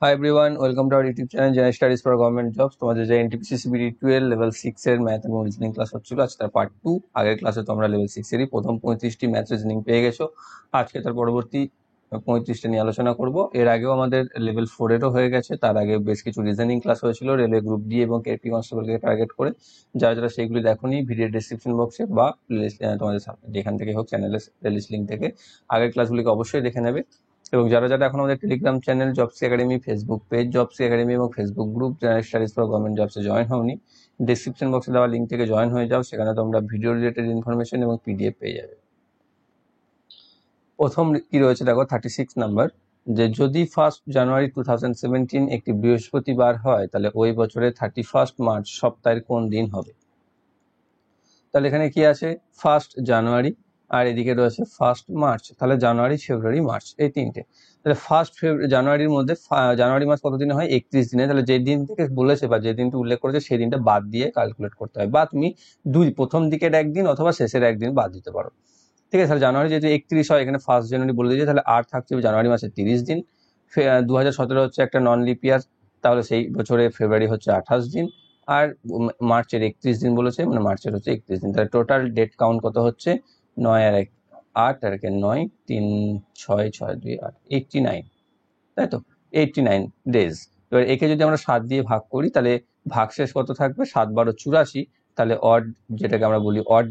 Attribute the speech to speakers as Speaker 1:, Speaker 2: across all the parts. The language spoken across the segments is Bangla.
Speaker 1: Hi everyone, welcome to our YouTube channel General Studies for Government Jobs। তোমাদের যে NTPC CBT 12 লেভেল 6 এর ম্যাথ এবং রিজনিং ক্লাস হচ্ছিল, আজ তার পার্ট 2। আগের ক্লাসে তোমরা লেভেল 6 এরই প্রথম 35টি ম্যাথ রিজনিং পেয়ে গেছো। আজকে তার পরবর্তী 35টা নিয়ে আলোচনা করব। এর আগেও আমাদের লেভেল 4 এরও হয়ে গেছে, তার আগে বেশ কিছু রিজনিং ক্লাস হয়েছিল রেলওয়ে গ্রুপ ডি এবং কেপি কনস্টেবলকে টার্গেট করে। যারা যারা সেইগুলি দেখোনি, ভিডিও ডেসক্রিপশন বক্সে বা তোমাদের যেখান থেকে হোক চ্যানেলের প্লেলিস্ট লিঙ্ক থেকে আগের ক্লাসগুলিকে অবশ্যই দেখে নেবে। এবং যারা যারা এখন আমাদের টেলিগ্রাম চ্যানেল জবসি একাডেমি, ফেসবুক পেজ জবসি একাডেমি এবং Facebook group general studies for government জবসে জয়েন হওনি, ডিসক্রিপশন বক্সে দেওয়া লিঙ্ক থেকে জয়েন হয়ে যাও। সেখানে তোমরা ভিডিও রিলেটেড ইনফরমেশন এবং পিডিএফ পেয়ে যাবে। প্রথম কি রয়েছে দেখো, 36 নাম্বার, যে যদি 1 জানুয়ারি 2017 একটি বৃহস্পতিবার হয় তাহলে ওই বছরের 31 মার্চ সপ্তাহের কোন দিন হবে। তাহলে এখানে কি আছে, 1 জানুয়ারি আর এদিকে রয়েছে 1 মার্চ। তাহলে জানুয়ারি, ফেব্রুয়ারি, মার্চ এই তিনটে। তাহলে 1 জানুয়ারির মধ্যে জানুয়ারি মাস কত দিনে হয়, 31 দিনে। তাহলে যে দিন থেকে বলেছে বা যে দিনটা উল্লেখ করেছে সেই দিনটা বাদ দিয়ে ক্যালকুলেট করতে হয়, বা তুমি প্রথম দিকের একদিন অথবা শেষের একদিন বাদ দিতে পারো। ঠিক আছে, তাহলে জানুয়ারি যেহেতু 31 হয়, এখানে 1 জানুয়ারি বলে দিয়েছে, তাহলে আর থাকছে জানুয়ারি মাসে 30 দিন। 2017 হচ্ছে একটা নন লিপ ইয়ার, তাহলে সেই বছরে ফেব্রুয়ারি হচ্ছে 28 দিন, আর মার্চের 31 দিন বলেছে, মানে মার্চের হচ্ছে 31 দিন। তাহলে টোটাল ডেট কাউন্ট কত হচ্ছে, 9 আর 1 8 আর 9, 3 6 6 2 8, 89, তাই তো, 89 ডেজ। এবার একে যদি আমরা 7 দিয়ে ভাগ করি তাহলে ভাগশেষ কত থাকবে, 7 12 84। তাহলে অড, যেটাকে আমরা বলি অড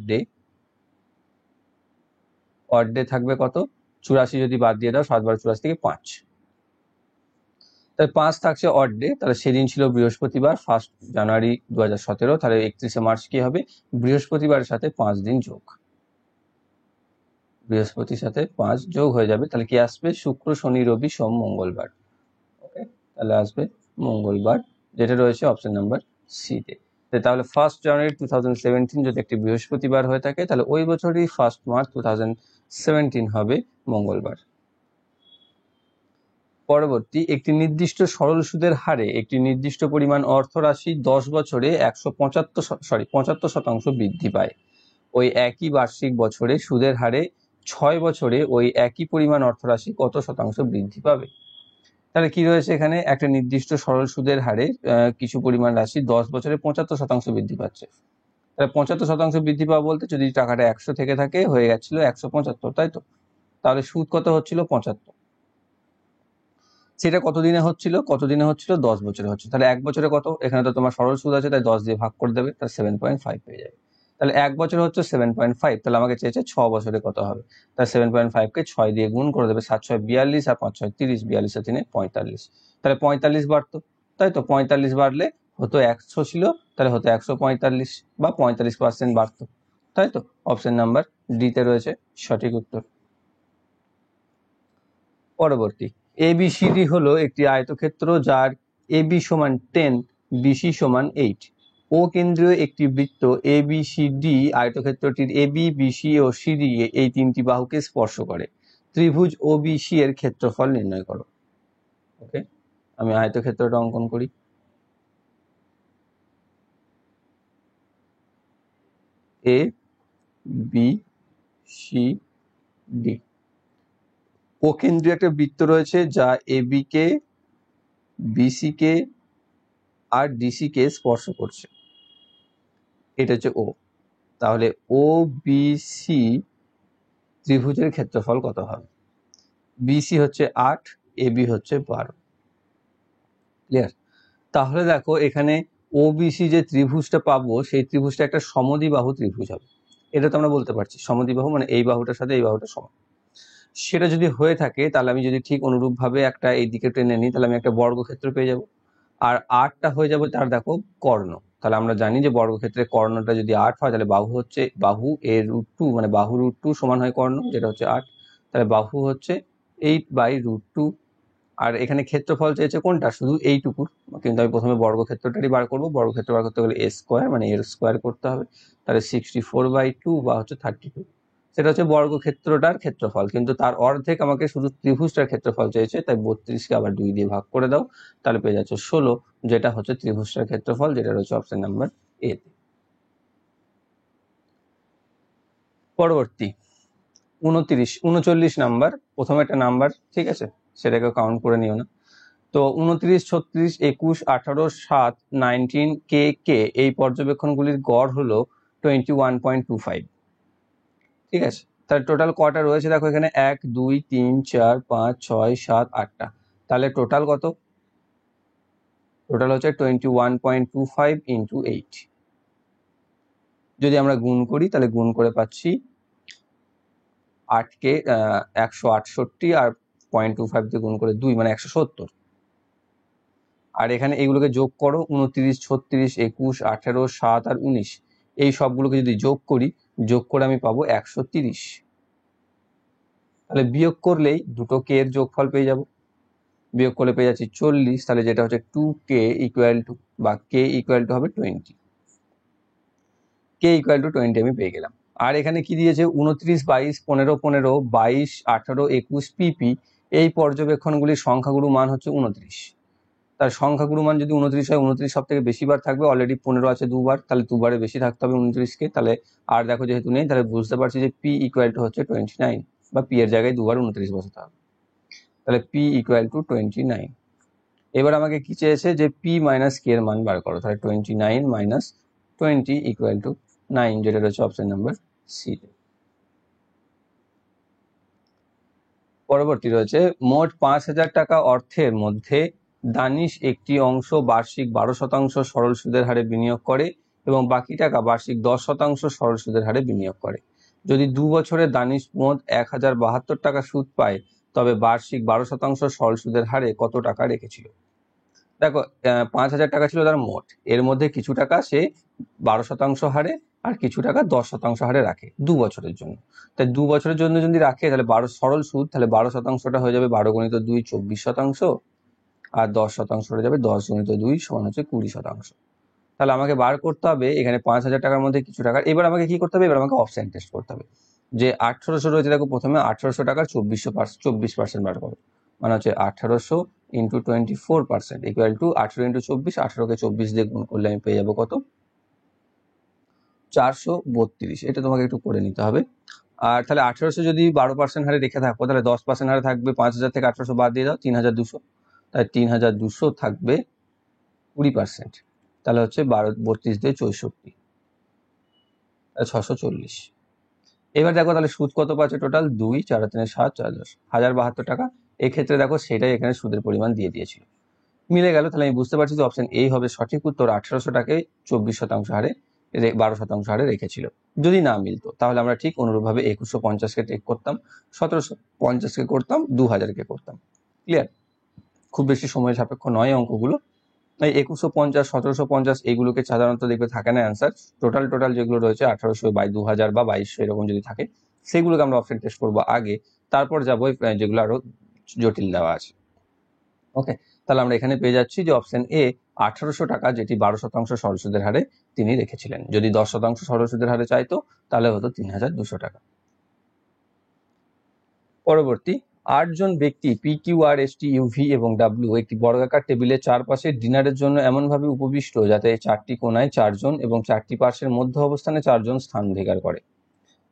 Speaker 1: ডে থাকবে কত, 84 যদি বাদ দিয়ে দাও, 7 12 84 থেকে 5, তাহলে 5 থাকছে অড ডে। তাহলে সেদিন ছিল বৃহস্পতিবার, 1 জানুয়ারি 2017। তাহলে 31 মার্চ কি হবে, বৃহস্পতিবারের সাথে 5 দিন যোগ, বৃহস্পতির সাথে 5 যোগ হয়ে যাবে। তাহলে কি আসবে, শুক্র শনি রবি সোম মঙ্গলবার। ওকে, তাহলে আসবে মঙ্গলবার, যেটা রয়েছে অপশন নাম্বার সি তে। তাহলে 1 জানুয়ারি 2017 যদি একটি বৃহস্পতিবার হয়ে থাকে, তাহলে ওই বছরই 1 মার্চ 2017 হবে মঙ্গলবার। পরবর্তী, একটি নির্দিষ্ট সরল সুদের হারে একটি নির্দিষ্ট পরিমাণ অর্থরাশি 10 বছরে 75% বৃদ্ধি পায়। ওই একই বার্ষিক বছরে সুদের হারে 6 বছরে ওই একই পরিমাণ অর্থরাশি কত শতাংশ বৃদ্ধি পাবে। তাহলে কি রয়েছে এখানে, একটা নির্দিষ্ট সরল সুদের হারে কিছু পরিমাণ রাশি 10 বছরে 75% বৃদ্ধি পাচ্ছে। তাহলে 75% বৃদ্ধি পাওয়া বলতে, যদি টাকাটা 100 থেকে থাকে, হয়ে গেছিল 175, তাই তো। তাহলে সুদ কত হচ্ছিল, 75। সেটা কতদিনে হচ্ছিল, 10 বছরে হচ্ছে। তাহলে 1 বছরে কত, এখানে তো তোমার সরল সুদ আছে, তাই 10 দিয়ে ভাগ করে দেবে, তাহলে 7.5 পেয়ে যাবে। তাহলে 1 বছরে হচ্ছে 7.5, তাহলে আমাকে চেয়েছে 6 বছরে কত হবে। তাহলে 7.5 কে 6 দিয়ে গুণ করে দেবে, 7 6 42 আর 5 6 30, 42 আর 3 45। তাহলে 45 বাড়তো, তাই তো। 45 বাড়লে হতো 100 ছিল, তাহলে হতো 145 বা 45% বাড়তো, তাই তো। অপশন নাম্বার ডি তে রয়েছে সঠিক উত্তর। পরবর্তী, এবিসিডি হলো একটি আয়তক্ষেত্র যার এবি সমান 10, বিসি সমান 8। ও কেন্দ্রীয় একটি বৃত্ত এবিসিডি আয়তক্ষেত্রটির এবি, বিসি ও সিডি এই তিনটি বাহুকে স্পর্শ করে। ত্রিভুজ ওবিসি এর ক্ষেত্রফল নির্ণয় করো। ওকে, আমি আয়তক্ষেত্রটা অঙ্কন করি। এ বি সি ডি, ও কেন্দ্রীয় একটা বৃত্ত রয়েছে যা এবি কে, বিসি কে আর ডিসি কে স্পর্শ করছে, এটা হচ্ছে ও। তাহলে ও বিসি ত্রিভুজের ক্ষেত্রফল কত হবে। বিসি হচ্ছে 8, এবি হচ্ছে 12। ক্লিয়ার। তাহলে দেখো এখানে ওবিসি যে ত্রিভুজটা পাবো, সেই ত্রিভুজটা একটা সমদ্বিবাহু ত্রিভুজ হবে। এটা তো আমরা বলতে পারছি, সমদ্বিবাহু মানে এই বাহুটার সাথে এই বাহুটা সমান। সেটা যদি হয়ে থাকে, তাহলে আমি যদি ঠিক অনুরূপ ভাবে একটা এই দিকে টেনে নিই, তাহলে আমি একটা বর্গক্ষেত্র পেয়ে যাব। আর 8টা হয়ে যাবে তার দেখো কর্ণ। তাহলে আমরা জানি যে বর্গক্ষেত্রে কর্ণটা যদি 8 হয়, তাহলে বাহু হচ্ছে, বাহু এর √2, মানে বাহু √2 সমান হয় কর্ণ, যেটা হচ্ছে 8। তাহলে বাহু হচ্ছে 8/√2। আর এখানে ক্ষেত্রফল চেয়েছে কোনটা, শুধু এইটুকুর, কিন্তু আমি প্রথমে বর্গক্ষেত্রটারই বার করবো। বর্গক্ষেত্র বার করতে গেলে এ স্কোয়ার, মানে এর স্কোয়ার করতে হবে। তাহলে 64/2 বা হচ্ছে 32। সেটা হচ্ছে বর্গক্ষেত্রটার ক্ষেত্রফল, কিন্তু তার অর্ধেক আমাকে শুধু ত্রিভুজটার ক্ষেত্রফল চেয়েছে, তাই 32কে আবার 2 দিয়ে ভাগ করে দাও, তাহলে পেয়ে যাচ্ছে 16, যেটা হচ্ছে ত্রিভুজটার ক্ষেত্রফল, যেটা রয়েছে অপশন নাম্বার এ তে। পরবর্তী 39 39 নাম্বার, প্রথমে একটা নাম্বার, ঠিক আছে, সেটাকে কাউন্ট করে নিও না। তো 29, 36, 21, 18, 7, 19, কে কে এই পর্যবেক্ষণগুলির গড় হলো 21.25। ঠিক আছে, তাহলে টোটাল কটা রয়েছে দেখো এখানে, 1, 2, 3, 4, 5, 6, 7, 8টা। তাহলে টোটাল কত? টোটাল হচ্ছে 21.25 ইন্টু 8। যদি আমরা গুণ করি তাহলে গুণ করে পাচ্ছি 8কে 168 আর 0.25 দিয়ে গুণ করে 2 মানে 170। আর এখানে এগুলোকে যোগ করো, 29, 36, 21, 18, 7 আর 19 এই সবগুলোকে যদি যোগ করি, যোগ করে আমি পাবো 130। তাহলে বিয়োগ করলেই দুটো কে এর যোগফল পেয়ে যাব। বিয়োগ করলে পেয়ে যাচ্ছি 40, তাহলে যেটা হচ্ছে 2k ইকুয়াল টু বা কে ইকুয়াল টু হবে 20। কে ইকুয়াল টু 20 আমি পেয়ে গেলাম। আর এখানে কি দিয়েছে, 29, 22, 15, 15, 22, 18, 21 পিপি এই পর্যবেক্ষণগুলির সংখ্যাগুরু মান হচ্ছে 29। তার সংখ্যাগুরু মান যদি 29 হয়, 29 সব থেকে বেশি বার থাকবে, অলরেডি 15 আছে দুবার, তাহলে দুবারে বেশি থাকতে হবে 29কে। তাহলে আর দেখো যেহেতু নেই, তাহলে বুঝতে পারছি যে পি ইকুয়াল টু হচ্ছে 29 বা পি এর জায়গায় দুবার 29 বসাতে হবে। তাহলে পি ইকুয়াল টু 29। এবার আমাকে কি চেয়েছে, যে পি মাইনাস কে এর মান বার করো। তাহলে 29 মাইনাস 20 ইকুয়াল টু 9, যেটা রয়েছে অপশন নাম্বার সি। পরবর্তী রয়েছে, মোট 5,000 টাকা অর্থের মধ্যে দানিশ একটি অংশ বার্ষিক 12% সরল সুদের হারে বিনিয়োগ করে এবং বাকি টাকা বার্ষিক 10% সরল সুদের হারে বিনিয়োগ করে। যদি 2 বছরে দানিশ মোট 1,072 টাকা সুদ পায়, তবে বার্ষিক 12% সরল সুদের হারে কত টাকা রেখেছিল? দেখো, 5,000 টাকা ছিল তার মোট, এর মধ্যে কিছু টাকা সে 12% হারে আর কিছু টাকা 10% হারে রাখে 2 বছরের জন্য। তাই 2 বছরের জন্য যদি রাখে, তাহলে 12 সরল সুদ, তাহলে 12%টা হয়ে যাবে 12 গুণিত 2 24%, আর 10% হয়ে যাবে 10 গুণিত 2 সমান হচ্ছে 20%। তাহলে আমাকে বার করতে হবে এখানে 5,000 টাকার মধ্যে কিছু টাকা। এবার আমাকে কি করতে হবে, এবার আমাকে অপশন টেস্ট করতে হবে। যে 1800 রয়েছে, দেখো প্রথমে 1800 টাকার 24% বার করো, মানে হচ্ছে 1800 ইন্টু 24% ইকুয়াল টু 18 ইন্টু 24, 18কে 24 দিয়ে গুণ করলে আমি পেয়ে যাবো কত, 432। এটা তোমাকে একটু করে নিতে হবে। আর তাহলে 1800 যদি 12% হারে রেখে থাকো, তাহলে 10% হারে থাকবে 5,000 থেকে 1800 বাদ দিয়ে দাও, 3,200। তাই 3,200 থাকবে 20%, তাহলে হচ্ছে 32 দিয়ে 64, 640। এবার দেখো তাহলে সুদ কত পাচ্ছে টোটাল, 2, 4, 3, 7, 4, 10, 1,072 টাকা। এক্ষেত্রে দেখো সেটাই এখানে সুদের পরিমাণ দিয়ে দিয়েছিল, মিলে গেল। তাহলে আমি বুঝতে পারছি যে অপশন এই হবে সঠিক উত্তর, 1800 টাকায় 24% হারে 12% হারে রেখেছিল। যদি না মিলতো তাহলে আমরা ঠিক অনুরূপভাবে 2150কে টেক করতাম, 1750কে করতাম, 2000কে করতাম। ক্লিয়ার? খুব বেশি সময় সাপেক্ষ নয় অঙ্কগুলো। তাই 2150, 1750 এইগুলোকে সাধারণত দেখবে থাকে না অ্যান্সার। টোটাল যেগুলো রয়েছে 1800 বাই 2000 বা 2200 এরকম যদি থাকে, সেগুলোকে আমরা অপশন টেস্ট করবো আগে, তারপর যাবো যেগুলো আরো জটিল দেওয়া আছে। ওকে, তাহলে আমরা এখানে পেয়ে যাচ্ছি যে অপশন এ 1800 টাকা, যেটি 12% সরল সুদের হারে তিনি রেখেছিলেন। যদি 10% সরল সুদের হারে চাইতো, তাহলে হতো 3,200 টাকা। পরবর্তী, 8 জন ব্যক্তি P, Q, R, S, T, U, V এবং ডাব্লিউ একটি বর্গাকার টেবিলের চারপাশে ডিনারের জন্য এমনভাবে উপবিষ্ট যাতে 4টি কোণায় 4 জন এবং 4টি পার্শ্বের মধ্য অবস্থানে 4 জন স্থান অধিকার করে।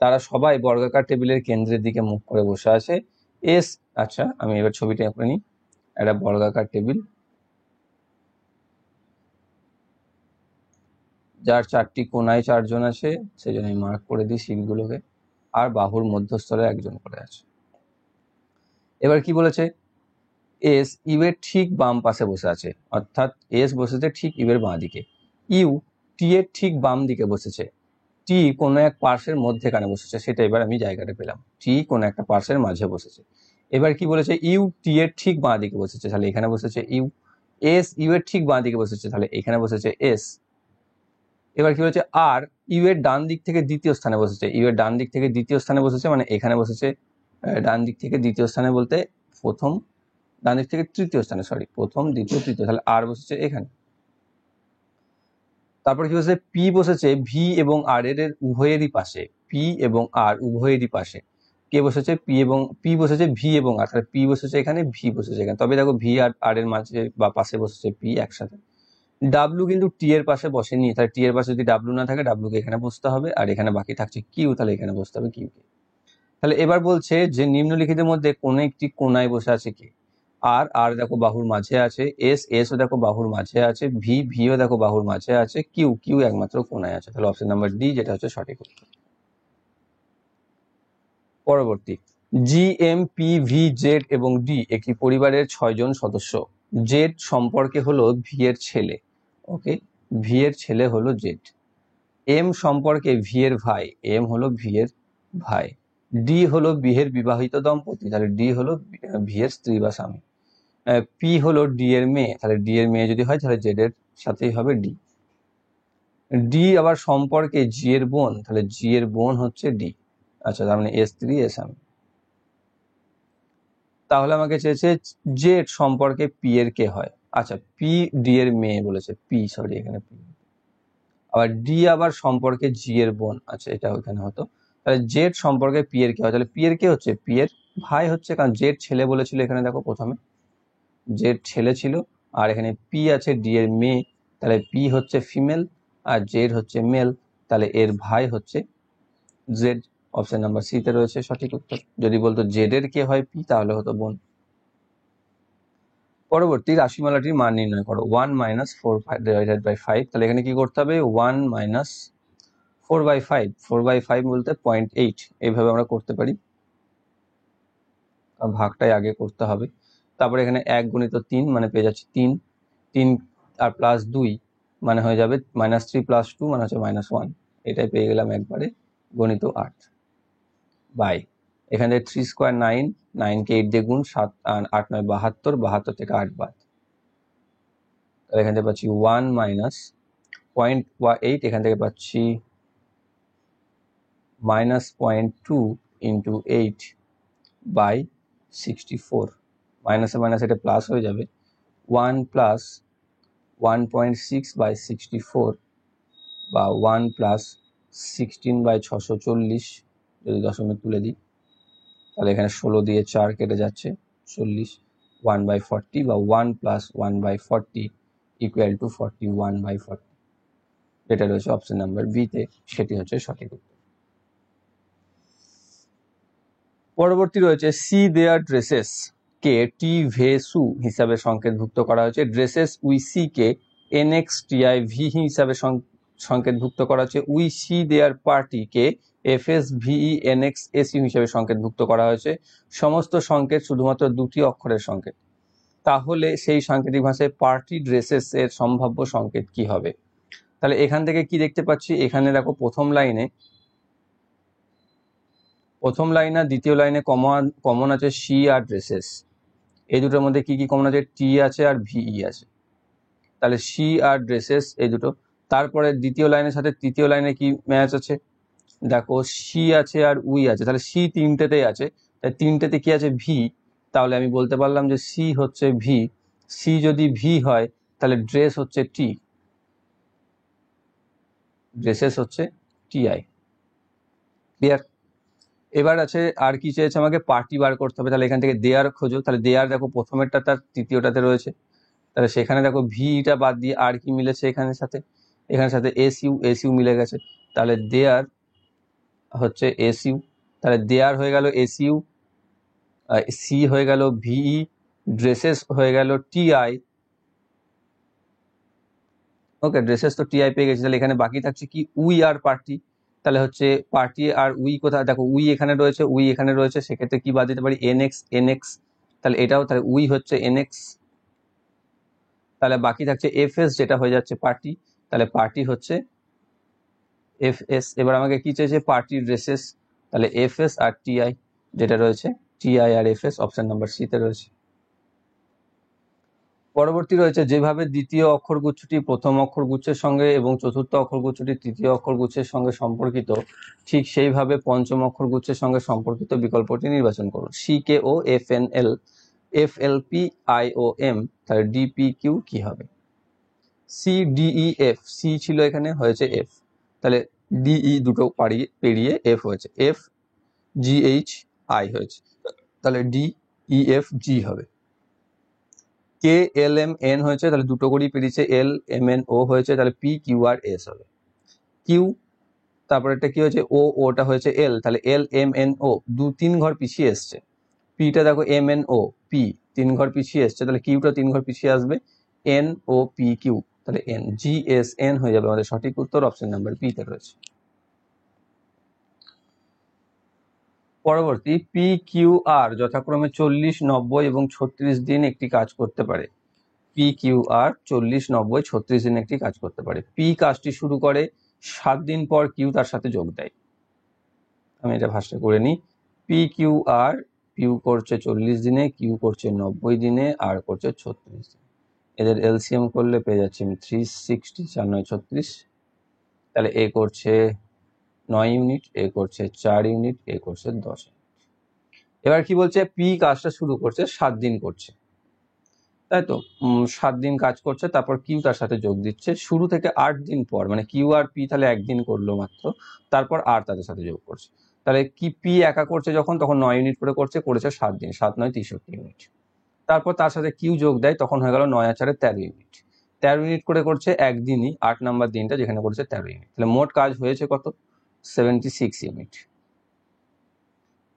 Speaker 1: তারা সবাই বর্গাকার টেবিলের কেন্দ্রের দিকে মুখ করে বসে আছে। এস, আচ্ছা আমি এবার ছবিটা এঁকে নিই। একটা বর্গাকার টেবিল যার 4টি কোণায় 4 জন আছে, সেই জন্য আমি মার্ক করে দিই সিটগুলোকে, আর বাহুর মধ্যস্থলে একজন করে আছে। এবার কি বলেছে, এস ইউ এর ঠিক বাম পাশে বসে আছে, অর্থাৎ এস বসেছে ঠিক ইউ এর বাঁ দিকে। ইউ টি এর ঠিক বাম দিকে বসেছে। টি কোনো এক পার্শ্বের মধ্যেখানে বসেছে, সেটা এবার আমি জায়গাটা পেলাম, টি কোনো একটা পার্শ্বের মাঝে বসেছে। এবার কি বলেছে, ইউ টি এর ঠিক বাঁ দিকে বসেছে, তাহলে এখানে বসেছে ইউ। এস ইউ এর ঠিক বাঁ দিকে বসেছে, তাহলে এখানে বসেছে এস। এবার কি বলেছে, আর ইউ এর ডান দিক থেকে দ্বিতীয় স্থানে বসেছে। ইউ এর ডান দিক থেকে দ্বিতীয় স্থানে বসেছে মানে এখানে বসেছে। ডান দিক থেকে দ্বিতীয় স্থানে বলতে প্রথম, ডান দিক থেকে তৃতীয় স্থানে, সরি, প্রথম, দ্বিতীয়, তৃতীয়, তাহলে আর বসেছে এখানে। তারপর কি বসেছে, পি বসেছে ভি এবং আর এর উভয়েরই পাশে। পি এবং আর উভয়েরই পাশে কে বসেছে, পি বসেছে ভি এবং আর, তাহলে পি বসেছে এখানে, ভি বসেছে এখানে। তবে দেখো ভি আর আর এর মাঝে বা পাশে বসেছে পি একসাথে। ডাব্লু কিন্তু টি এর পাশে বসেনি, তাহলে টি এর পাশে যদি ডাব্লু না থাকে, ডাব্লু কে এখানে বসতে হবে, আর এখানে বাকি থাকছে কিউ, তাহলে এখানে বসতে হবে কিউ কে। তাহলে এবার বলছে যে নিম্নলিখিতের মধ্যে কোন একটি কোণায় বসে আছে কে। আর আর দেখো বাহুর মাঝে আছে, এস এসও দেখো বাহুর মাঝে আছে, ভি ভিও দেখো বাহুর মাঝে আছে, কিউ কিউ একমাত্র কোণায় আছে। তাহলে অপশন নাম্বার ডি যেটা হচ্ছে সঠিক উত্তর। পরবর্তী, G M P V Z এবং ডি একটি পরিবারের 6 জন সদস্য। জেড সম্পর্কে হলো ভি এর ছেলে, ওকে, ভি এর ছেলে হলো জেড। এম সম্পর্কে ভি এর ভাই, এম হলো ভি এর ভাই। ডি হলো বি এর বিবাহিত দম্পতি, তাহলে ডি হলো ভি এর স্ত্রী বা স্বামী। পি হলো ডি এর মেয়ে, তাহলে ডি এর মেয়ে যদি হয় তাহলে জেড এর সাথেই হবে ডি। ডি আবার সম্পর্কে জি এর বোন, তাহলে জি এর বোন হচ্ছে ডি। আচ্ছা, তার মানে এ স্ত্রী এ স্বামী। তাহলে আমাকে চেয়েছে জেড সম্পর্কে পি এর কে হয়। আচ্ছা, পি ডি এর মেয়ে বলেছে, পি সরি এখানে পি। আবার ডি আবার সম্পর্কে জি এর বোন, আচ্ছা এটা ওখানে হতো। তাহলে জেড সম্পর্কে পি এর কে হয়, তাহলে পি এর কে হচ্ছে পি এর ভাই হচ্ছে, কারণ জেড ছেলে বলেছিল এখানে দেখো প্রথমে জেড ছেলে ছিল, আর এখানে পি আছে ডি এর মেয়ে, তাহলে পি হচ্ছে ফিমেল আর জেড হচ্ছে মেল, তাহলে এর ভাই হচ্ছে জেড। অপশন নাম্বার সি তে রয়েছে সঠিক উত্তর। যদি বলতো জেড এর কে হয় পি, তাহলে হতো বোন। পরবর্তী, রাশিমালাটির মান নির্ণয় করো। 1 - 4 ডিভাইডেড বাই 5, তাহলে এখানে কি করতে হবে, 1 - 4/5, 4/5 বলতে 0.8, এইভাবে আমরা করতে পারি, ভাগটাই আগে করতে হবে। তারপরে এখানে 1 গুণিত 3 মানে পেয়ে যাচ্ছি 3, 3 আর প্লাস 2 মানে হয়ে যাবে -3 + 2 মানে হচ্ছে -1, এটাই পেয়ে গেলাম একবারে, গণিত 8 বাই এখান থেকে 3 স্কোয়ার 9, 9 কে 8 দিয়ে গুণ, 7 8 9 72, 72 থেকে 8 বাদ, তাহলে এখান থেকে পাচ্ছি 1 - 0.8, এখান থেকে পাচ্ছি -0.2 × 8 বাই 64, মাইনাসে মাইনাসে এটা প্লাস হয়ে যাবে, 1 + 1.6/64 বা 1 + 16/640, যদি দশমিক তুলে দিই তাহলে এখানে 16 দিয়ে 4 কেটে যাচ্ছে 40, 1/40 বা 1 + 1/40 = 41/40, যেটা রয়েছে অপশন নাম্বার বি তে, সেটি হচ্ছে সঠিক উত্তর। পরবর্তী রয়েছে সি দেয়ার ড্রেসেস কে টি ভেসু হিসাবে সংকেতভুক্ত করা হয়েছে। Dresses we see K NX TI V হিসাবে সংকেতভুক্ত করা হয়েছে। We see their party K FS VE NX SU হিসাবে সংকেতভুক্ত করা হয়েছে। সমস্ত সংকেত শুধুমাত্র দুটি অক্ষরের সংকেত। তাহলে সেই সাংকেতিক ভাষায় পার্টি ড্রেসেস এর সম্ভাব্য সংকেত কি হবে? তাহলে এখান থেকে কি দেখতে পাচ্ছি, এখানে দেখো প্রথম লাইনে আর দ্বিতীয় লাইনে কমন আছে সি আর ড্রেসেস, এই দুটোর মধ্যে কি কি কমন আছে, টি আছে আর ভিই আছে, তাহলে সি আর ড্রেসেস এই দুটো। তারপরে দ্বিতীয় লাইনের সাথে তৃতীয় লাইনে কি ম্যাচ আছে, দেখো সি আছে আর উই আছে, তাহলে সি তিনটেতেই আছে, তাই তিনটেতে কি আছে ভি, তাহলে আমি বলতে পারলাম যে সি হচ্ছে ভি। সি যদি ভি হয় তাহলে ড্রেস হচ্ছে টি, ড্রেসেস হচ্ছে টিআই। ক্লিয়ার? এবার আছে আর কি চেয়েছে আমাকে, পার্টি বার করতে হবে, তাহলে এখান থেকে দেয়ার খোঁজো, তাহলে দেয়ার দেখো প্রথমেরটা তার তৃতীয়টাতে রয়েছে, তাহলে সেখানে দেখো ভিটা বাদ দিয়ে আর কি মিলেছে এখানের সাথে, এখানের সাথে এসইউ মিলে গেছে, তাহলে দেয়ার হচ্ছে এসইউ, তাহলে দেয়ার হয়ে গেল এসইউ, সি হয়ে গেল ভিই, ড্রেসেস হয়ে গেল টিআই। ওকে, ড্রেসেস তো টিআই পেয়ে গেছে, তাহলে এখানে বাকি থাকছে কি উই আর পার্টি, তাহলে হচ্ছে পার্টি আর উই কোথায়, দেখো উই এখানে রয়েছে, সেক্ষেত্রে কি বাদ দিতে পারি, এনএক্স, তাহলে এটাও, তাহলে উই হচ্ছে এনএক্স, তাহলে বাকি থাকছে এফএস যেটা হয়ে যাচ্ছে পার্টি, তাহলে পার্টি হচ্ছে এফএস। এবার আমাকে কি চেয়েছে, পার্টি ড্রেসেস, তাহলে এফএস আর টিআই যেটা রয়েছে, টিআই আর এফএস, অপশন নাম্বার সি তে রয়েছে। পরবর্তী রয়েছে, যেভাবে দ্বিতীয় অক্ষরগুচ্ছটি প্রথম অক্ষরগুচ্ছের সঙ্গে এবং চতুর্থ অক্ষরগুচ্ছটি তৃতীয় অক্ষরগুচ্ছের সঙ্গে সম্পর্কিত, ঠিক সেইভাবে পঞ্চম অক্ষরগুচ্ছের সঙ্গে সম্পর্কিত বিকল্পটি নির্বাচন করুন। C K O F N L F L P I O M, তাহলে ডিপি কিউ কি হবে, সি ডিই এফ, সি ছিল এখানে হয়েছে এফ, তাহলে ডিই দুটো পেরিয়ে এফ হয়েছে, এফ জিএইচ আই হয়েছে, তাহলে ডি ই এফ জি হবে। কে এল এম এন হয়েছে, তাহলে দুটো করেই পেরিয়েছে, এল এম এন ও হয়েছে, তাহলে পি কিউ আর এস হবে। কিউ, তারপর একটা কি হয়েছে, ওটা হয়েছে এল, তাহলে এল এম এন ও 2-3 ঘর পিছিয়ে এসছে। পিটা দেখো এম এন ও পি, 3 ঘর পিছিয়ে এসছে, তাহলে কিউটা 3 ঘর পিছিয়ে আসবে, এন ও পি কিউ, তাহলে এন, জি এস এন হয়ে যাবে আমাদের সঠিক উত্তর, অপশন নাম্বার বি তে রয়েছে। পরবর্তী, পি কিউ আর যথাক্রমে 40, 90 এবং 36 দিন একটি কাজ করতে পারে। পি কিউ আর 40, 90, 36 দিন একটি কাজ করতে পারে। পি কাজটি শুরু করে 7 দিন পর কিউ তার সাথে যোগ দেয়। আমি এটা ভাষা করে নিই। পি কিউ আর, পিউ করছে 40 দিনে, কিউ করছে 90 দিনে, আর করছে 36 দিনে। এদের এলসিএম করলে পেয়ে যাচ্ছি আমি 360, 4 9 36, তাহলে এ করছে 9 ইউনিট, এ করছে 4 ইউনিট, এ করছে 10 ইউনিট। এবার কি বলছে, পি কাজটা শুরু করছে 7 দিন করছে, তাই তো 7 দিন কাজ করছে, তারপর কিউ তার সাথে যোগ দিচ্ছে শুরু থেকে 8 দিন পর, মানে কিউ আর পি তাহলে একদিন করলো মাত্র, তারপর আর তাদের সাথে যোগ করছে, তাহলে কি পি একা করছে যখন, তখন 9 ইউনিট করে করছে, করেছে 7 দিন, 7 9 63 ইউনিট। তারপর তার সাথে কিউ যোগ দেয়, তখন হয়ে গেল 9 আর 4 13 ইউনিট। 13 ইউনিট করে করছে একদিনই, 8 নাম্বার দিনটা যেখানে করেছে 13 ইউনিট, তাহলে মোট কাজ হয়েছে কত, 76 ইউনিট।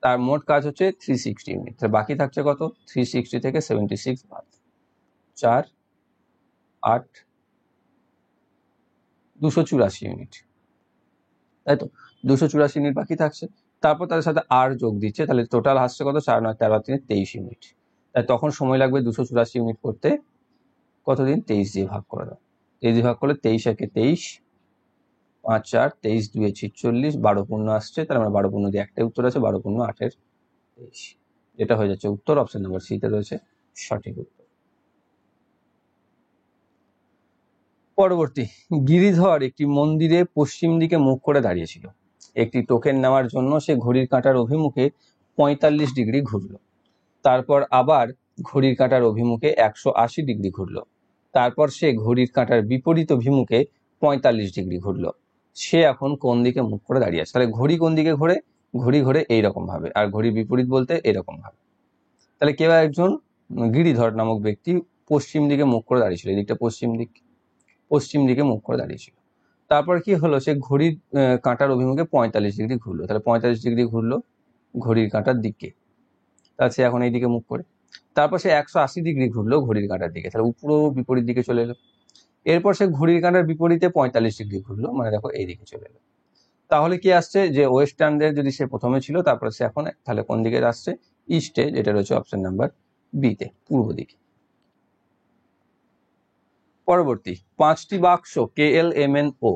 Speaker 1: তার মোট কাজ হচ্ছে 360 ইউনিট, তাহলে বাকি থাকছে কত, 360 থেকে 76 বাদ, 4 8 284 ইউনিট, তাই তো 284 ইউনিট বাকি থাকছে। তারপর তাদের সাথে আর যোগ দিচ্ছে, তাহলে টোটাল আসছে কত, 4 9 13 3 23 ইউনিট। তাই তখন সময় লাগবে 284 ইউনিট করতে, কতদিন, 23 দিয়ে ভাগ করে দাও, 23 দিয়ে ভাগ করলে 23 একে 23, 5 4, 23 2 46, 12 পূর্ণ আসছে, তাহলে আমরা 12 পূর্ণ দিয়ে একটাই উত্তর আছে, 12 পূর্ণ 8 এর 23, যেটা হয়ে যাচ্ছে উত্তর, অপশন নাম্বার সি তে রয়েছে সঠিক উত্তর। পরবর্তী, গিরিধর একটি মন্দিরে পশ্চিম দিকে মুখ করে দাঁড়িয়েছিল। একটি টোকেন নেওয়ার জন্য সে ঘড়ির কাঁটার অভিমুখে 45 ডিগ্রি ঘুরল, তারপর আবার ঘড়ির কাঁটার অভিমুখে 180 ডিগ্রি ঘুরল, তারপর সে ঘড়ির কাঁটার বিপরীত অভিমুখে 45 ডিগ্রি ঘুরল। সে এখন কোন দিকে মুখ করে দাঁড়িয়ে আছে, তাহলে ঘড়ি কোন দিকে ঘোরে, ঘড়ি ঘোরে এইরকম ভাবে, আর ঘড়ির বিপরীত বলতে এরকম ভাবে। তাহলে কেউ একজন গিরিধর নামক ব্যক্তি পশ্চিম দিকে মুখ করে দাঁড়িয়েছিল, এই দিকটা পশ্চিম দিকে মুখ করে দাঁড়িয়েছিল। তারপর কি হলো, সে ঘড়ির কাঁটার অভিমুখে 45 ডিগ্রি ঘুরলো, তাহলে 45 ডিগ্রি ঘুরলো ঘড়ির কাঁটার দিকে, তাহলে সে এখন এইদিকে মুখ করে। তারপর সে 180 ডিগ্রি ঘুরলো ঘড়ির কাঁটার দিকে, তাহলে পুরো বিপরীত দিকে চলে এলো। এরপর সে ঘড়ির কাঁটার বিপরীতে 45 ডিগ্রি ঘুরলো, মানে দেখো এইদিকে চলে এলো। তাহলে কি আসছে, যে ওয়েস্টার্নদের যদি সে প্রথমে ছিল, তারপরে সে এখন তাহলে কোন দিকে আসছে, ইস্টে, যেটা রয়েছে অপশন নাম্বার বি তে, পূর্ব দিকে। পরবর্তী, 5টি বাক্স কে এল এম এন ও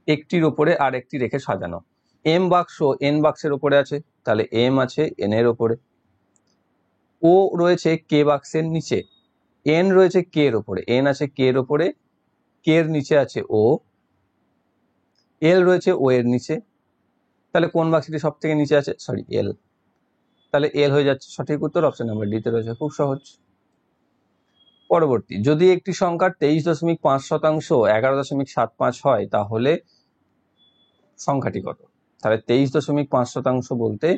Speaker 1: একটির ওপরে আর একটি রেখে সাজানো। এম বাক্স এন বাক্সের ওপরে আছে, তাহলে এম আছে এন এর ওপরে, ও রয়েছে কে বাক্সের নিচে, এন রয়েছে কে এর ওপরে, এন আছে কে এর ওপরে, কে এর নিচে আছে ও, এল রয়েছে ও এর নিচে, তাহলে কোন বাক্সটি সব থেকে নিচে আছে, সরি এল, তাহলে এল হয়ে যাচ্ছে সঠিক উত্তর, অপশন নাম্বার ডি তে রয়েছে, খুব সহজ। পরবর্তী, যদি একটি সংখ্যার 23.5% 11.75 হয়, তাহলে সংখ্যাটি কত, তাহলে 23.5% বলতে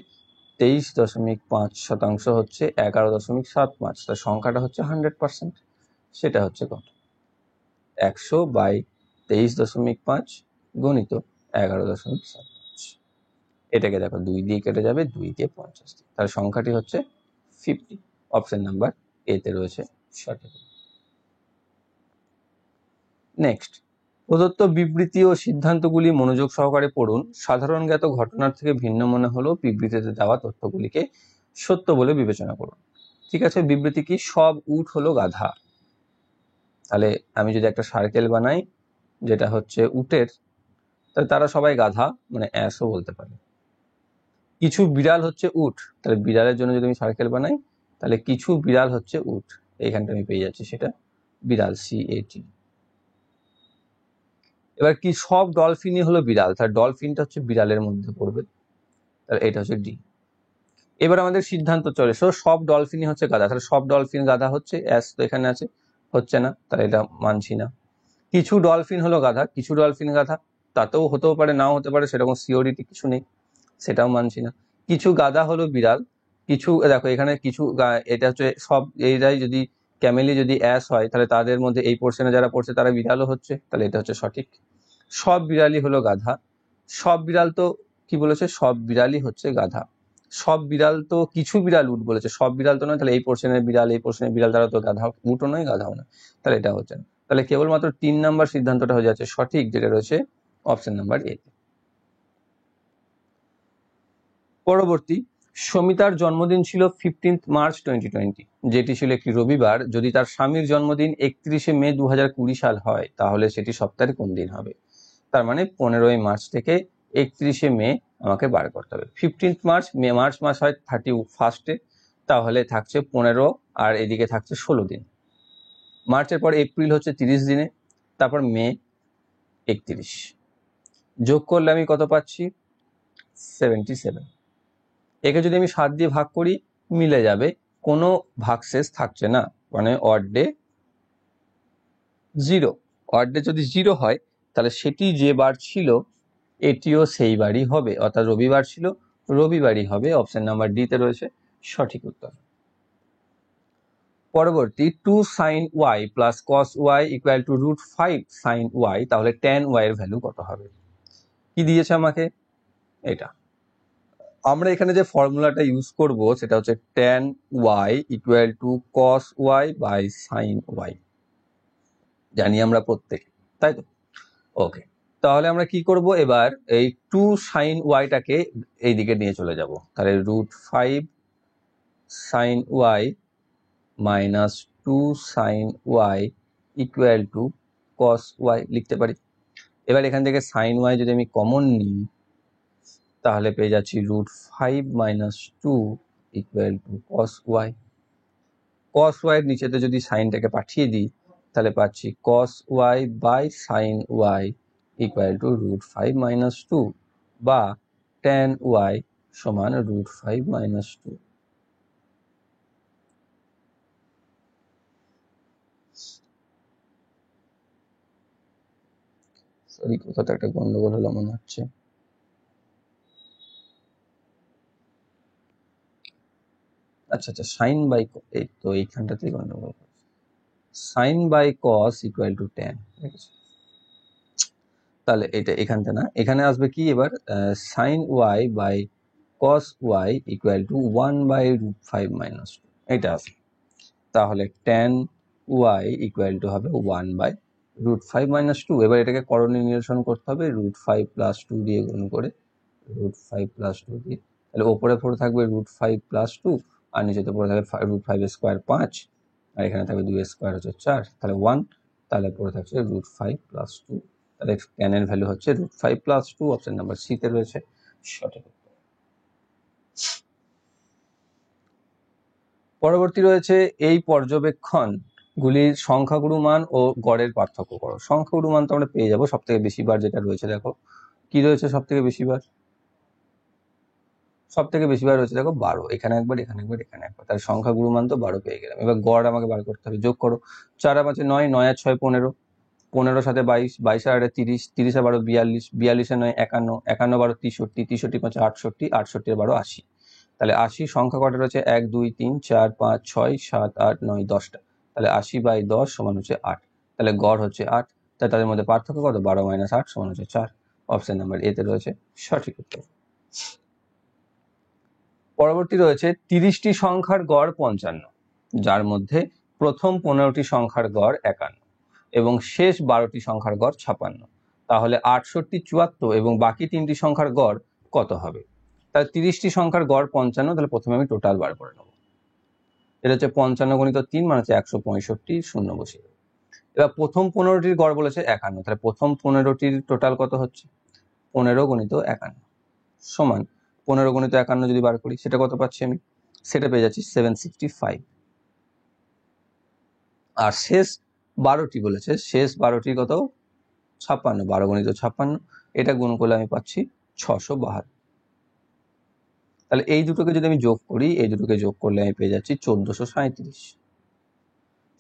Speaker 1: 23.5% হচ্ছে 11.75, তার সংখ্যাটা হচ্ছে 100%, সেটা হচ্ছে কত, 100/23.5 গুণিত 11.75, এটাকে দেখো 2 দিয়ে কেটে যাবে, 2 দিয়ে 50, তার সংখ্যাটি হচ্ছে 50, অপশন নাম্বার এ তে রয়েছে সঠিক। নেক্সট, প্রদত্ত বিবৃতি ও সিদ্ধান্তগুলি মনোযোগ সহকারে পড়ুন। সাধারণ জ্ঞাত ঘটনার থেকে ভিন্ন মনে হলেও বিবৃতিতে দেওয়া তথ্যগুলিকে সত্য বলে বিবেচনা করুন। ঠিক আছে, বিবৃতি কি, সব উট হলো গাধা, তাহলে আমি যদি একটা সার্কেল বানাই যেটা হচ্ছে উটের, তাহলে তারা সবাই গাধা, মানে অ্যাসও বলতে পারে। কিছু বিড়াল হচ্ছে উট, তাহলে বিড়ালের জন্য যদি আমি সার্কেল বানাই, তাহলে কিছু বিড়াল হচ্ছে উট, এইখানটা আমি পেয়ে যাচ্ছি সেটা বিড়াল, CAT। এবার কি, সব ডলফিনই হলো বিড়াল, তাহলে ডলফিনটা হচ্ছে বিড়ালের মধ্যে পড়বে, তাহলে এটা হচ্ছে ডি। এবার আমাদের সিদ্ধান্ত চলে, সব ডলফিনই হচ্ছে গাধা, তাহলে সব ডলফিন গাধা হচ্ছে, অ্যাস তো এখানে আছে, হচ্ছে না, তাহলে এটা মানছি না। কিছু ডলফিন হলো গাধা, কিছু ডলফিন গাধা, তাতেও হতেও পারে নাও হতে পারে, সেরকম সিওরিটি কিছু নেই, সেটাও মানছি না। কিছু গাধা হলো বিড়াল, কিছু দেখো এখানে কিছু এটা হচ্ছে সব এইটাই, যদি ক্যামেলি যদি অ্যাস হয়, তাহলে তাদের মধ্যে এই পোর্শনে যারা পড়ছে তারা বিড়ালও হচ্ছে, তাহলে এটা হচ্ছে সঠিক। সব বিড়ালই হলো গাধা, সব বিড়াল তো কি বলেছে, সব বিড়ালই হচ্ছে গাধা, সব বিড়াল তো, কিছু বিড়াল উট বলেছে, সব বিড়াল তো নয়, তাহলে এই পোর্শনের বিড়াল, এই পোর্শনের বিড়াল দ্বারা তো গাধা, উটও নয় গাধাও নয়, তাহলে এটা হচ্ছে না। তাহলে কেবলমাত্র 3 নাম্বার সিদ্ধান্তটা হয়ে যাচ্ছে সঠিক, যেটা রয়েছে অপশন নাম্বার এ। পরবর্তী, সমিতার জন্মদিন ছিল 15 মার্চ 2020, যেটি ছিল একটি রবিবার। যদি তার স্বামীর জন্মদিন 31 মে 2020 সাল হয়, তাহলে সেটি সপ্তাহের কোন দিন হবে? তার মানে 15 মার্চ থেকে 31 মে আমাকে বার করতে হবে। 15 মার্চ, মার্চ মাস হয় 31, তাহলে থাকছে 15, আর এদিকে থাকছে 16 দিন। মার্চের পর এপ্রিল হচ্ছে 30 দিনে, তারপর মে 31, যোগ করলে আমি কত পাচ্ছি? 77। একে যদি আমি 7 দিয়ে ভাগ করি, মিলে যাবে, কোনো ভাগশেষ থাকছে না, মানে অড ডে 0। অড ডে যদি 0 হয়, তাহলে সেটি যে বার ছিল এটিও সেই বারই হবে, অর্থাৎ রবিবার ছিল, রবিবারই হবে। অপশন নাম্বার ডি তে রয়েছে সঠিক উত্তর। পরবর্তী, 2 sin y plus cos y equal to √5 sin y, তাহলে tan y এর ভ্যালু কত হবে? কি দিয়েছে আমাকে? এটা আমরা এখানে যে ফর্মুলাটা ইউজ করব সেটা হচ্ছে tan y equal to cos y by sin y, জানি আমরা প্রত্যেকে, তাই তো? ওকে, তাহলে আমরা কি করব এবার, এই 2 sin y টাকে এই দিকে নিয়ে চলে যাব, তাহলে √5 sin y minus 2 sin y equal to cos y লিখতে পারি। এবার এখান থেকে sin y যদি আমি কমন নিই, তাহলে পেয়ে যাচ্ছি √5 minus 2 equal to cos y। cos y এর নিচেতে যদি সাইনটাকে পাঠিয়ে দিই, তাহলে পাচ্ছি cos y by sin y equal to √5 minus 2, বা tan y সমান √5 মাইনাস 2। সরি, কোথাও একটা গন্ডগোল হলো মনে হচ্ছে। আচ্ছা আচ্ছা, সাইন বাই, এই তো এইখানটাতেই গন্ডগোল, sine by cos equal to tan, ঠিক আছে? তাহলে এটা এখানটা না, এখানে আসবে কি এবার, sine y by cos y equal to 1 by √5 minus 2, এটা আসবে। তাহলে ট্যান ওয়াই ইকুয়াল টু হবে 1 বাই √5 মাইনাস 2। এবার এটাকে করণীয় নিরসন করতে হবে, √5 প্লাস 2 দিয়ে গুণ করে, √5 প্লাস 2 দিয়ে, তাহলে ওপরে পড়ে থাকবে √5 প্লাস 2, আর নিচেতে পড়ে থাকবে √5 স্কোয়ার 5, আর এখানে থাকবে 2 স্কোয়ার হচ্ছে 4, তাহলে 1, তাহলে পড়ে থাকছে √5 প্লাস 2, তাহলে ট্যান এর ভ্যালু হচ্ছে √5 প্লাস 2, অপশন নাম্বার সি তে রয়েছে সঠিক। পরবর্তী রয়েছে, এই পর্যবেক্ষণ গুলির সংখ্যাগুরু মান ও গড়ের পার্থক্য করো। সংখ্যাগুরু মান তো আমরা পেয়ে যাবো, সব থেকে বেশি বার যেটা রয়েছে, দেখো কি রয়েছে সব থেকে বেশি বার, সব থেকে বেশি বার রয়েছে দেখো 12, এখানে একবার, এখানে একবার, এখানে একবার, তার সংখ্যাগুরু মান তো 12 পেয়ে গেলাম। এবার গড় আমাকে বার করতে হবে, যোগ করো, 4 আর 5 9, 9 আর 6 15, 15 সাথে 22, 22 আর 30, 30 আর 12 42, 42 আর 9 51, 51 12 63, 63 5 68, 68 আর 12 80। তাহলে 80 সংখ্যা কটা রয়েছে, 1 2 3 4 5 6 7 8 9 10টা, তাহলে 80 বাই 10 সমান হচ্ছে 8, তাহলে গড় হচ্ছে 8, তাই তাদের মধ্যে পার্থক্য কত, 12 মাইনাস 8 সমান হচ্ছে 4, অপশন নাম্বার এ তে রয়েছে সঠিক উত্তর। পরবর্তী রয়েছে, 30টি সংখ্যার গড় 55, যার মধ্যে প্রথম 15টি সংখ্যার গড় 51 এবং শেষ 12টি সংখ্যার গড় 56, তাহলে 68 74 এবং বাকি 3টি সংখ্যার গড় কত হবে? তাহলে 30টি সংখ্যার গড় 55, তাহলে প্রথমে আমি টোটাল বার করে নেবো। এটা হচ্ছে 55 গুণিত 3 মানে হচ্ছে 165, শূন্য বসিয়ে। এবার প্রথম 15টির গড় বলেছে 51, তাহলে প্রথম 15টির টোটাল কত হচ্ছে, 15 গুণিত 51 সমান 15 গুণিত 51 যদি বার করি, সেটা কত পাচ্ছি আমি, সেটা পেয়ে যাচ্ছি 765। আর শেষ 12টি বলেছে, শেষ 12টি কত, 56, 12 গুণিত 56, এটা গুণ করলে আমি পাচ্ছি 672। তাহলে এই দুটোকে যদি আমি যোগ করি, এই দুটোকে যোগ করলে আমি পেয়ে যাচ্ছি 1437।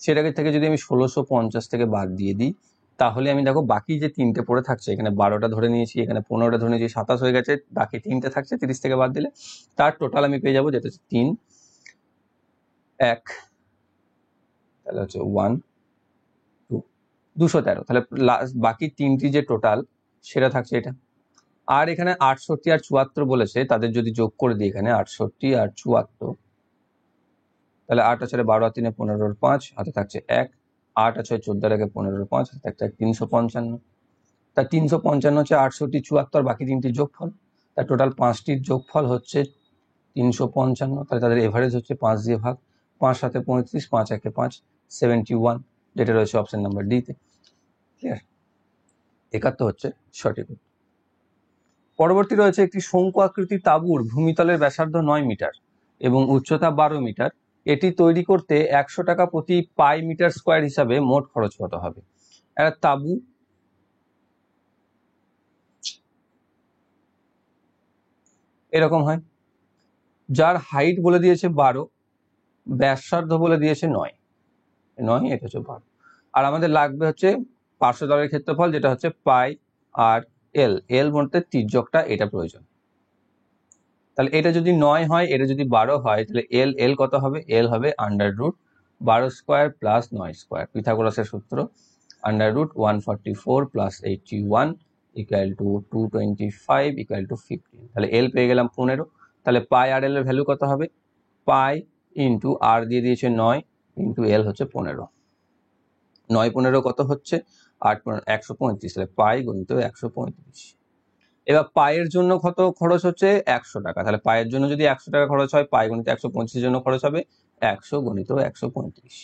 Speaker 1: সেটাকে থেকে যদি আমি 1650 থেকে বাদ দিয়ে দিই, তাহলে আমি দেখো বাকি যে 3টে পড়ে থাকছে, এখানে 12টা ধরে নিয়েছি, এখানে 15টা ধরে নিয়েছি, 27 হয়ে গেছে, বাকি 3টে থাকছে 30 থেকে বাদ দিলে, তার টোটাল আমি পেয়ে যাবো, যেটা হচ্ছে 3 1, তাহলে হচ্ছে 1 2 213। তাহলে বাকি 3টি যে টোটাল, সেটা থাকছে এটা, আর এখানে 68 আর 74 বলেছে, তাদের যদি যোগ করে দিই এখানে 68 আর 74, তাহলে 8 আর 4 12 আর 3 15 আর 5 হাতে থাকছে 1, 8 আর 6 14 আর 1 15 আর 5 হাতে থাকছে 355। তা 355 হচ্ছে 68 74 বাকি তিনটির যোগফল, তার টোটাল পাঁচটির যোগফল হচ্ছে 355। তাহলে তাদের এভারেজ হচ্ছে 5 দিয়ে ভাগ, 5 7 35, 5 1 5, 71, যেটা রয়েছে অপশন নাম্বার ডি তে। ক্লিয়ার? 71 হচ্ছে সঠিক উত্তর। পরবর্তী রয়েছে একটি শঙ্কু আকৃতির তাঁবুর ভূমিতলের ব্যাসার্ধ 9 মিটার এবং উচ্চতা 12 মিটার। এটি তৈরি করতে 100 টাকা প্রতি পাই মিটার স্কোয়ার হিসাবে মোট খরচ কত হবে? একটা তাঁবু এরকম হয়, যার হাইট বলে দিয়েছে 12, ব্যাসার্ধ বলে দিয়েছে 9, এটা হচ্ছে 12, আর আমাদের লাগবে হচ্ছে পার্শ্বতলের ক্ষেত্রফল, যেটা হচ্ছে পাই আর এল বলতে তির্যকটা, এটা প্রয়োজন। তাহলে এটা যদি 9 হয়, এটা যদি 12 হয়, তাহলে এল কত হবে? এল হবে √12 স্কোয়ার প্লাস 9 স্কোয়ার, পিথাগোরাসের সূত্র, √144 plus 81 equal to 225 equal to 15। তাহলে এল পেয়ে গেলাম 15। তাহলে পাই আর এল এর ভ্যালু কত হবে? পাই ইন্টু আর দিয়ে দিয়েছে 9 ইন্টু এল হচ্ছে 15। 9 15 কত হচ্ছে? 8 135, তাহলে পাই গুণিত 135। এবার পায়ের জন্য কত খরচ হচ্ছে? 100 টাকা। তাহলে পায়ের জন্য যদি 100 টাকা খরচ হয়, পাই গণিত 135 জন্য খরচ হবে 100 গণিত 135।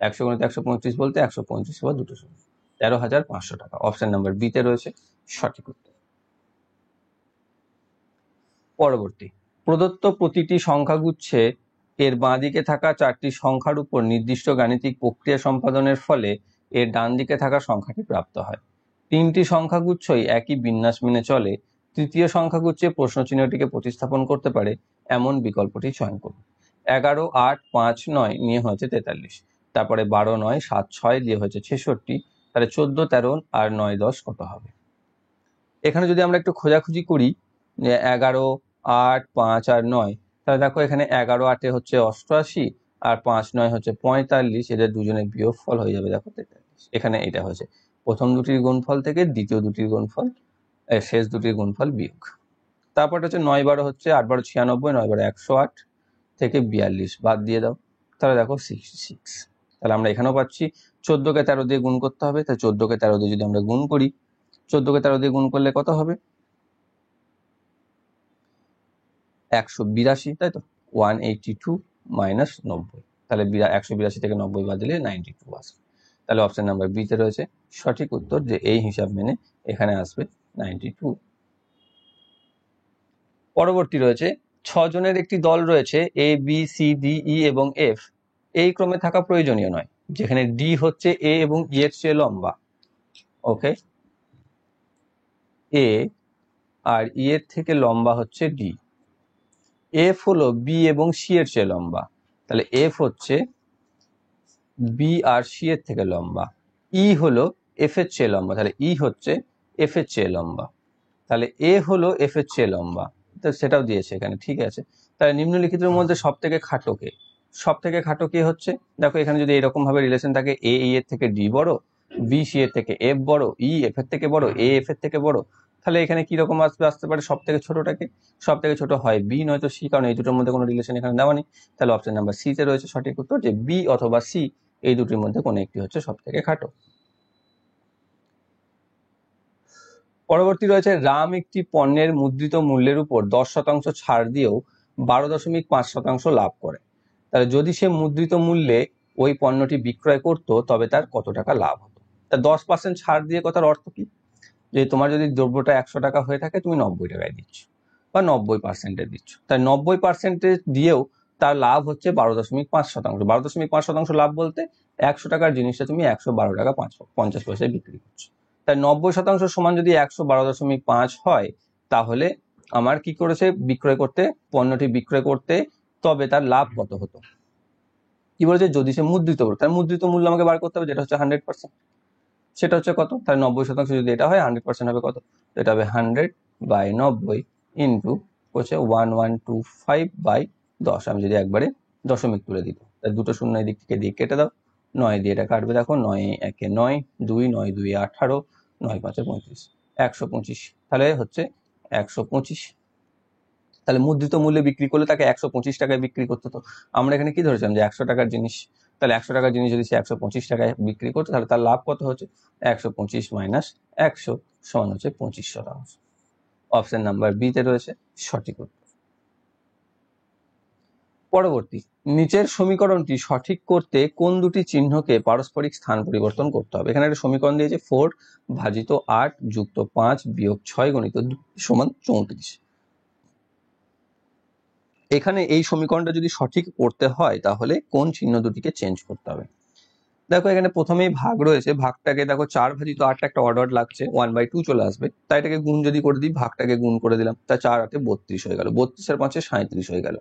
Speaker 1: 100 গণিত 135 বলতে 135 বা দুটো শূন্য, 13,500 টাকা। অপশন নাম্বার বি তে রয়েছে সঠিক উত্তর। পরবর্তী, প্রদত্ত প্রতিটি সংখ্যাগুচ্ছে এর বাঁদিকে থাকা 4টি সংখ্যার উপর নির্দিষ্ট গাণিতিক প্রক্রিয়া সম্পাদনের ফলে এর ডান দিকে থাকা সংখ্যাটি প্রাপ্ত হয়। 3টি সংখ্যাগুচ্ছই একই বিন্যাস মেনে চলে। তৃতীয় সংখ্যাগুচ্ছে প্রশ্নচিহ্নটিকে প্রতিস্থাপন করতে পারে এমন বিকল্পটি চয়ন করুন। 11 8 5 9 নিয়ে হয়েছে 43, তারপরে 12 9 7 6 দিয়ে হয়েছে 66, তাহলে 14 13 আর 9 10 কত হবে? এখানে যদি আমরা একটু খোঁজাখুঁজি করি যে 11 8 5 আর 9, তাহলে দেখো এখানে 11 8 হচ্ছে 88 আর 5 9 হচ্ছে 45, এদের দুজনের বিয়োগফল হয়ে যাবে দেখো 43। এখানে এটা হয়েছে প্রথম দুটির গুণফল থেকে দ্বিতীয় দুটির গুণফল, শেষ দুটির গুণফল বিয়োগ। তারপর হচ্ছে 9 12 হচ্ছে 8 12 96, 9 12 108 থেকে 42 বাদ দিয়ে দাও, তাহলে দেখো 66। তাহলে আমরা এখানেও পাচ্ছি 14 কে 13 দিয়ে গুণ করতে হবে, তাই 14 কে 13 দিয়ে যদি আমরা গুণ করি, 14 কে 13 দিয়ে গুণ করলে কত হবে? 182, তাই তো, 182 মাইনাস 90, তাহলে 182 থেকে 90 বাদ দিলে 92 আসবে। তাহলে অপশন নাম্বার বি তে রয়েছে সঠিক উত্তর, যে এই হিসাব মেনে এখানে আসবে 92। পরবর্তী রয়েছে 6 জনের একটি দল রয়েছে, A B C D E এবং এফ এই ক্রমে থাকা প্রয়োজনীয় নয়, যেখানে ডি হচ্ছে এ এবং ই এর চেয়ে লম্বা। ওকে, এ আর ই এর থেকে লম্বা হচ্ছে ডি। এফ হলো বি এবং সি এর চেয়ে লম্বা, তাহলে এফ হচ্ছে বি আর সি এর থেকে লম্বা। ই হলো এফ এর চেয়ে লম্বা, তাহলে ই হচ্ছে এফ এর চেয়ে লম্বা। তাহলে এ হলো এফ এর চেয়ে লম্বা, তো সেটাও দিয়েছে এখানে, ঠিক আছে। তাহলে নিম্নলিখিতের মধ্যে সব থেকে খাটো কে? সব থেকে খাটো কে হচ্ছে? দেখো এখানে যদি এরকম ভাবে রিলেশন থাকে, এ ই এর থেকে ডি বড়, বি সি এর থেকে এফ বড়, ই এফ এর থেকে বড়, এ এফ এর থেকে বড়, তাহলে এখানে কি রকম আসতে পারে? সব থেকে ছোটটাকে। সব থেকে ছোট হয় বি নয়তো সি, কারণ এই দুটোর মধ্যে কোনো রিলেশন এখানে দেওয়া নেই। তাহলে অপশন নাম্বার সি তে রয়েছে সঠিক উত্তর, যে বি অথবা সি এই দুটির মধ্যে কোনো একটি হচ্ছে সব থেকে খাটো। পরবর্তী রয়েছে, রাম একটি পণ্যের মুদ্রিত মূল্যের উপর 10% ছাড় দিয়েও 12.5% লাভ করে। তাহলে যদি সে মুদ্রিত মূল্যে ওই পণ্যটি বিক্রয় করত, তবে তার কত টাকা লাভ হতো? তা 10% ছাড় দিয়ে কথার অর্থ কি? যে তোমার যদি দ্রব্যটা 100 টাকা হয়ে থাকে, তুমি 90 টাকায় দিচ্ছ বা 90% দিচ্ছ, তাই 90% দিয়েও তার লাভ হচ্ছে 12.5%। 12.5% লাভ বলতে 100 টাকার জিনিসটা তুমি 112 টাকা 50 পয়সায় বিক্রি করছো। তাই 90% সমান যদি 112.5 হয়, তাহলে আমার কি করেছে? পণ্যটি বিক্রয় করতে, তবে তার লাভ কত হতো? কি বলেছে? যদি সে মুদ্রিত মূল্য, তার মুদ্রিত মূল্য আমাকে বার করতে হবে, যেটা হচ্ছে 100%, সেটা হচ্ছে কত? তাহলে 90% যদি এটা হয়, 100% হবে কত? এটা হবে 100/90 ইন্টু হচ্ছে 1125/10। আমি যদি একবারে দশমিক তুলে দিই, তাহলে দুটো শূন্য এই দিক থেকে দিয়ে কেটে দাও, 9 দিয়ে এটা কাটবে, দেখো 9 1 9, 2 9 2 18, 9 5 35, 125। তাহলে হচ্ছে 125। তাহলে মুদ্রিত মূল্যে বিক্রি করলে তাকে 125 টাকায় বিক্রি করতে হতো। আমরা এখানে কি ধরেছিলাম যে 100 টাকার জিনিস, তাহলে 100 টাকার জিনিস যদি সে 125 টাকায় বিক্রি করতো তাহলে তার লাভ কত হচ্ছে? 125 মাইনাস 100 সমান হচ্ছে 25%। অপশন নাম্বার বি তে রয়েছে সঠিক উত্তর। পরবর্তী, নিচের সমীকরণটি সঠিক করতে কোন দুটি চিহ্নকে পারস্পরিক স্থান পরিবর্তন করতে হবে? এখানে একটা সমীকরণ দিয়েছে 4 ভাজিত 8 যুক্ত 5 বিয়োগ 6 গণিত 2 সমান 34। এখানে এই সমীকরণটা যদি সঠিক করতে হয় তাহলে কোন চিহ্ন দুটিকে চেঞ্জ করতে হবে? দেখো এখানে প্রথমেই ভাগ রয়েছে, ভাগটাকে দেখো 4 ভাজিত 8 একটা অর্ডার লাগছে, 1/2 চলে আসবে, তাই এটাকে গুণ যদি করে দিই, ভাগটাকে গুণ করে দিলাম, তা 4 8 32 হয়ে গেল, 32 আর 5 37 হয়ে গেল।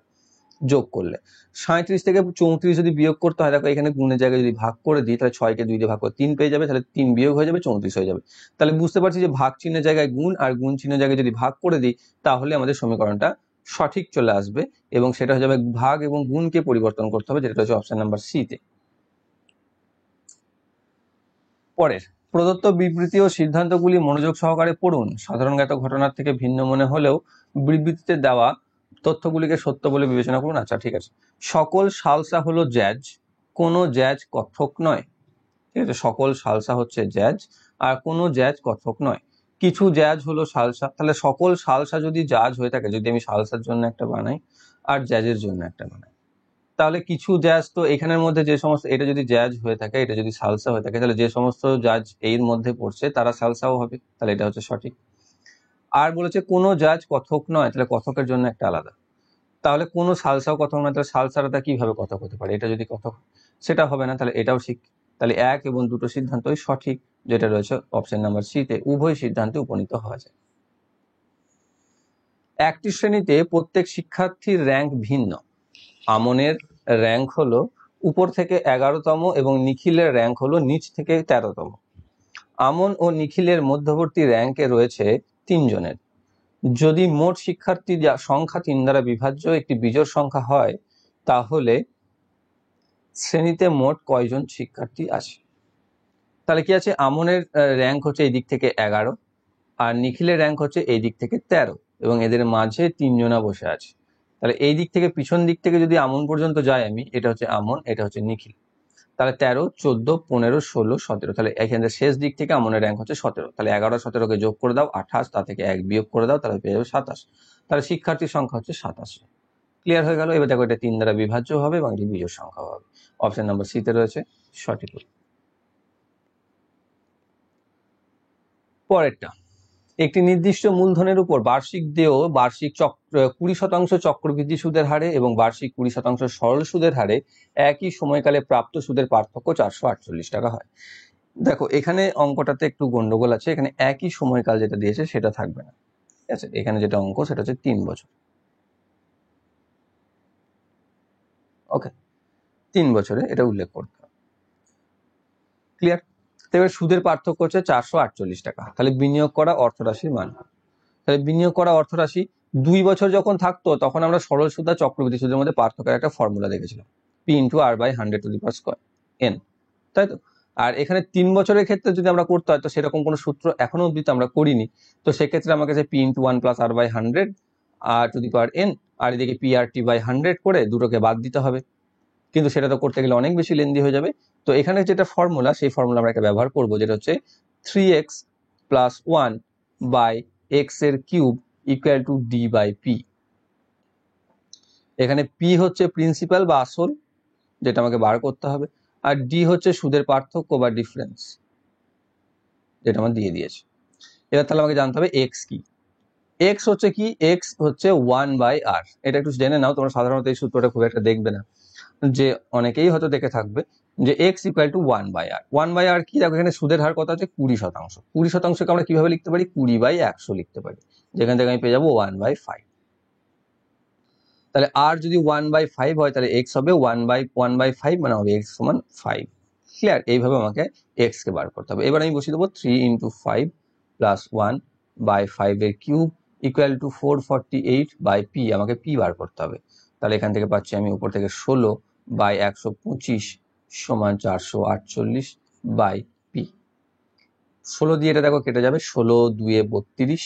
Speaker 1: যোগ করলে 37 থেকে 34 যদি বিয়োগ করতে হয়, দেখো এখানে গুণের জায়গায় যদি ভাগ করে দিই তাহলে 6 কে 2 দিয়ে ভাগ করে 3 পেয়ে যাবে, তাহলে 3 বিয়োগ হয়ে যাবে 34 হয়ে যাবে। তাহলে বুঝতে পারছি যে ভাগ চিহ্নের জায়গায় গুণ আর গুণ চিহ্নের জায়গায় যদি ভাগ করে দিই তাহলে আমাদের সমীকরণটা সঠিক চলে আসবে, এবং সেটা হয়ে যাবে ভাগ এবং গুণকে পরিবর্তন করতে হবে, যেটা হচ্ছে অপশন নাম্বার সি তে। পরের, প্রদত্ত বিবৃতি ও সিদ্ধান্তগুলি মনোযোগ সহকারে পড়ুন। সাধারণ জ্ঞাত ঘটনার থেকে ভিন্ন মনে হলেও বিবৃতিতে দেওয়া তথ্যগুলিকে সত্য বলে বিবেচনা করুন। আচ্ছা ঠিক আছে, সকল সালসা হলো জ্যাজ, কোনো জ্যাজ কত্থক নয়। ঠিক আছে, সকল সালসা হচ্ছে জ্যাজ আর কোনো জ্যাজ কত্থক নয়। কিছু জ্যাজ হলো সালসা, তাহলে সকল সালসা যদি জাজ হয়ে থাকে, যদি আমি সালসার জন্য একটা বানাই আর জ্যাজের জন্য একটা বানাই, তাহলে কিছু জ্যাজ তো এখানের মধ্যে যে সমস্ত, এটা যদি জ্যাজ হয়ে থাকে, এটা যদি সালসা হয়ে থাকে, তাহলে যে সমস্ত জাজ এর মধ্যে পড়ছে তারা সালসাও হবে, তাহলে এটা হচ্ছে সঠিক। আর বলেছে কোনো জাজ কথক নয়, তাহলে কথকের জন্য একটা আলাদা, তাহলে কোনো সালসাও কথক নয়, তাহলে সালসাটা কিভাবে কথক হতে পারে? এটা যদি কথক, সেটা হবে না, তাহলে এটাও ঠিক। তাহলে 1 এবং 2 সিদ্ধান্তই সঠিক, যেটা রয়েছে অপশন নাম্বার সি তে, উভয় সিদ্ধান্তে উপনীত হওয়া যায়। একটি শ্রেণীতে প্রত্যেক শিক্ষার্থীর র্যাঙ্ক ভিন্ন। আমনের র্যাঙ্ক হলো উপর থেকে 11তম এবং নিখিলের র্যাঙ্ক হলো নিচ থেকে 13তম। আমন ও নিখিলের মধ্যবর্তী র্যাঙ্কে রয়েছে 3 জনের। যদি মোট শিক্ষার্থী সংখ্যা 3 দ্বারা বিভাজ্য একটি বিজোড় সংখ্যা হয় তাহলে শ্রেণীতে মোট কয়জন শিক্ষার্থী আছে? তাহলে কি আছে, আমনের র্যাঙ্ক হচ্ছে এই দিক থেকে 11 আর নিখিলের র্যাঙ্ক হচ্ছে এই দিক থেকে 13, এবং এদের মাঝে 3 জনা বসে আছে। তাহলে এই দিক থেকে পিছন দিক থেকে যদি আমন পর্যন্ত যাই আমি, এটা হচ্ছে আমন, এটা হচ্ছে নিখিল, তাহলে 13 14 15 16 17, তাহলে এখানে শেষ দিক থেকে আমনের র্যাঙ্ক হচ্ছে 17, তাহলে 11 17কে যোগ করে দাও 28, তা থেকে 1 বিয়োগ করে দাও, তাহলে পেয়ে যাবে 27, তাহলে শিক্ষার্থীর সংখ্যা হচ্ছে 27। ক্লিয়ার হয়ে গেল? এবার দেখো এটা 3 দ্বারা বিভাজ্য হবে এবং এটি বিজোড় সংখ্যা হবে। অপশন নাম্বার সি তে রয়েছে সঠিক উত্তর। পরেরটা, একটি নির্দিষ্ট মূলধনের উপর বার্ষিক দেয় বার্ষিক 20% চক্রবৃদ্ধি সুদের হারে এবং বার্ষিক 20% সরল সুদের হারে একই সময়কালে প্রাপ্ত সুদের পার্থক্য 448 টাকা হয়। দেখো এখানে অঙ্কটাতে একটু গন্ডগোল আছে, এখানে একই সময়কাল যেটা দিয়েছে সেটা থাকবে না। ঠিক আছে, এখানে যেটা অঙ্ক সেটা হচ্ছে 3 বছর। ওকে, 3 বছরে এটা উল্লেখ করতে হবে। ক্লিয়ার? এবার সুদের পার্থক্য হচ্ছে 448 টাকা, তাহলে বিনিয়োগ করা অর্থরাশির মান। তাহলে বিনিয়োগ করা অর্থরাশি 2 বছর যখন থাকতো তখন আমরা সরল সুদ আর চক্রবৃদ্ধি সুদের মধ্যে পার্থক্যের একটা ফর্মুলা দেখেছিলাম, P × R/100^2, তাই তো? আর এখানে 3 বছরের ক্ষেত্রে যদি আমরা করতে হয় তো সেরকম কোনো সূত্র এখনো অবধি তো আমরা করিনি, তো সেক্ষেত্রে আমার কাছে P × 1 + R/100 R⁴ আর এদিকে PRT/100 করে দুটোকে বাদ দিতে হবে, কিন্তু সেটা তো করতে গেলে অনেক বেশি লেন্দি হয়ে যাবে। তো এখানে যেটা ফর্মুলা, সেই ফর্মুলা আমরা একটা ব্যবহার করব, যেটা হচ্ছে 3x + 1 / x এর কিউব = d/p। এখানে p হচ্ছে প্রিন্সিপাল বা আসল, যেটা আমাকে বার করতে হবে, আর d হচ্ছে সুদের পার্থক্য বা ডিফারেন্স, যেটা আমার দিয়ে দিয়েছে। এবার তাহলে আমাকে জানতে হবে x কি। x হচ্ছে কি, x হচ্ছে 1/r। এটা একটু জেনে নাও, তোমরা সাধারণত এই সূত্রটা খুব একটা দেখবে না, যে অনেকেই হয়তো দেখে থাকবে যে x = 1/r। 1/r কি, দেখো এখানে সুদের হার কত আছে, 20%। 20%কে আমরা কিভাবে লিখতে পারি, 20/100 লিখতে পারি, যেখান থেকে আমি পেয়ে যাবো 1/5। তাহলে r যদি 1/5 হয় তাহলে x হবে 1/5, মানে হবে x = 5। ক্লিয়ার? এইভাবে আমাকে x কে বার করতে হবে। এবার আমি বসিয়ে দেবো 3 × 5 + 1/5 এর কিউব = 448/p, আমাকে p বার করতে হবে। তাহলে এখান থেকে পাচ্ছি আমি উপর থেকে 16/125 = 448/p। 16 দিয়ে এটা দেখো কেটে যাবে, 16 × 2 = 32,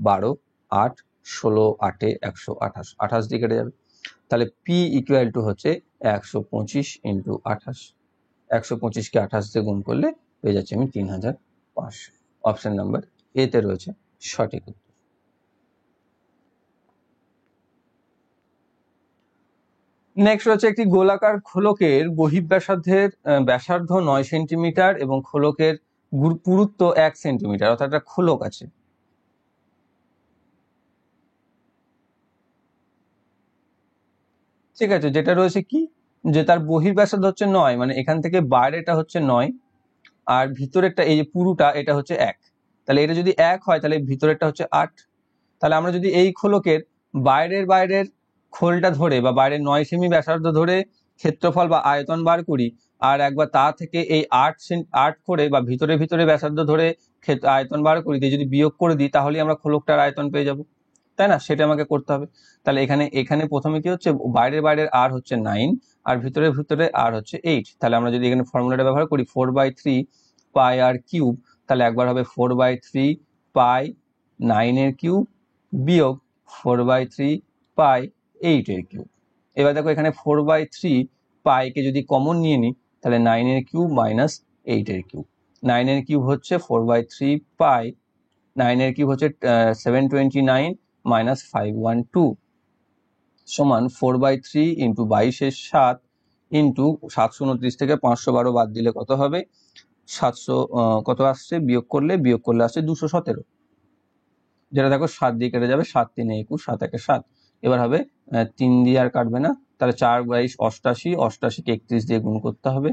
Speaker 1: 12, 8, 16, 8 128, 28 দিয়ে কেটে যাবে। তাহলে পি ইকুয়াল টু হচ্ছে 125 ইন্টু 28, 125কে 28 দিয়ে গুণ করলে পেয়ে যাচ্ছি আমি 3500। অপশন নাম্বার এতে রয়েছে সঠিক উত্তর। নেক্সট রয়েছে একটি গোলাকার খোলকের বহিঃব্যাসার্ধের ব্যাসার্ধ 9 সেন্টিমিটার এবং খোলকের পুরুত্ব 1 সেন্টিমিটার, অর্থাৎ একটা খোলক আছে। ঠিক আছে, যেটা রয়েছে কি যে তার বহির্ব্যাসার্ধ হচ্ছে 9, মানে এখান থেকে বাইরেটা হচ্ছে 9 আর ভিতরেরটা এই যে পুরুটা এটা হচ্ছে 1। তাহলে এটা যদি 1 হয় তাহলে ভিতরেরটা হচ্ছে 8। তাহলে আমরা যদি এই খোলকের বাইরের খোলটা ধরে বা বাইরের 9 সেমি ব্যাসার্ধ ধরে ক্ষেত্রফল বা আয়তন বার করি, আর একবার তা থেকে এই 8 করে বা ভিতরে ব্যাসার্ধ ধরে আয়তন বার করি দিয়ে যদি বিয়োগ করে দিই, তাহলে আমরা খোলকটার আয়তন পেয়ে যাব, তাই না? সেটা আমাকে করতে হবে। তাহলে এখানে প্রথমে কি হচ্ছে, বাইরের আর হচ্ছে 9 আর ভিতরে আর হচ্ছে 8। তাহলে আমরা যদি এখানে ফর্মুলাটা ব্যবহার করি 4/3 পাই আর কিউব, তাহলে একবার হবে 4/3 পাই 9 এর কিউব বিয়োগ 4/3 পাই 8 এর কিউব। এবার দেখো এখানে 4/3 পাইকে যদি কমন নিয়ে নিই তাহলে 9 এর কিউব মাইনাস 8 এর কিউব। 9 এর কিউব হচ্ছে 4/3 পাই, 9 এর কিউব হচ্ছে 729 মাইনাস 512 সমান 4/3 ইন্টু 22 7 ইন্টু 729 থেকে 512 বাদ দিলে কত হবে, 700 কত আসছে, বিয়োগ করলে আসছে 217, যেটা দেখো 7 দিয়ে কেটে যাবে, 7 3 21, 7 1 7। এবার হবে 3 দিয়ে আর কাটবে না, তাহলে 4/22 88, 88কে 31 দিয়ে গুণ করতে হবে,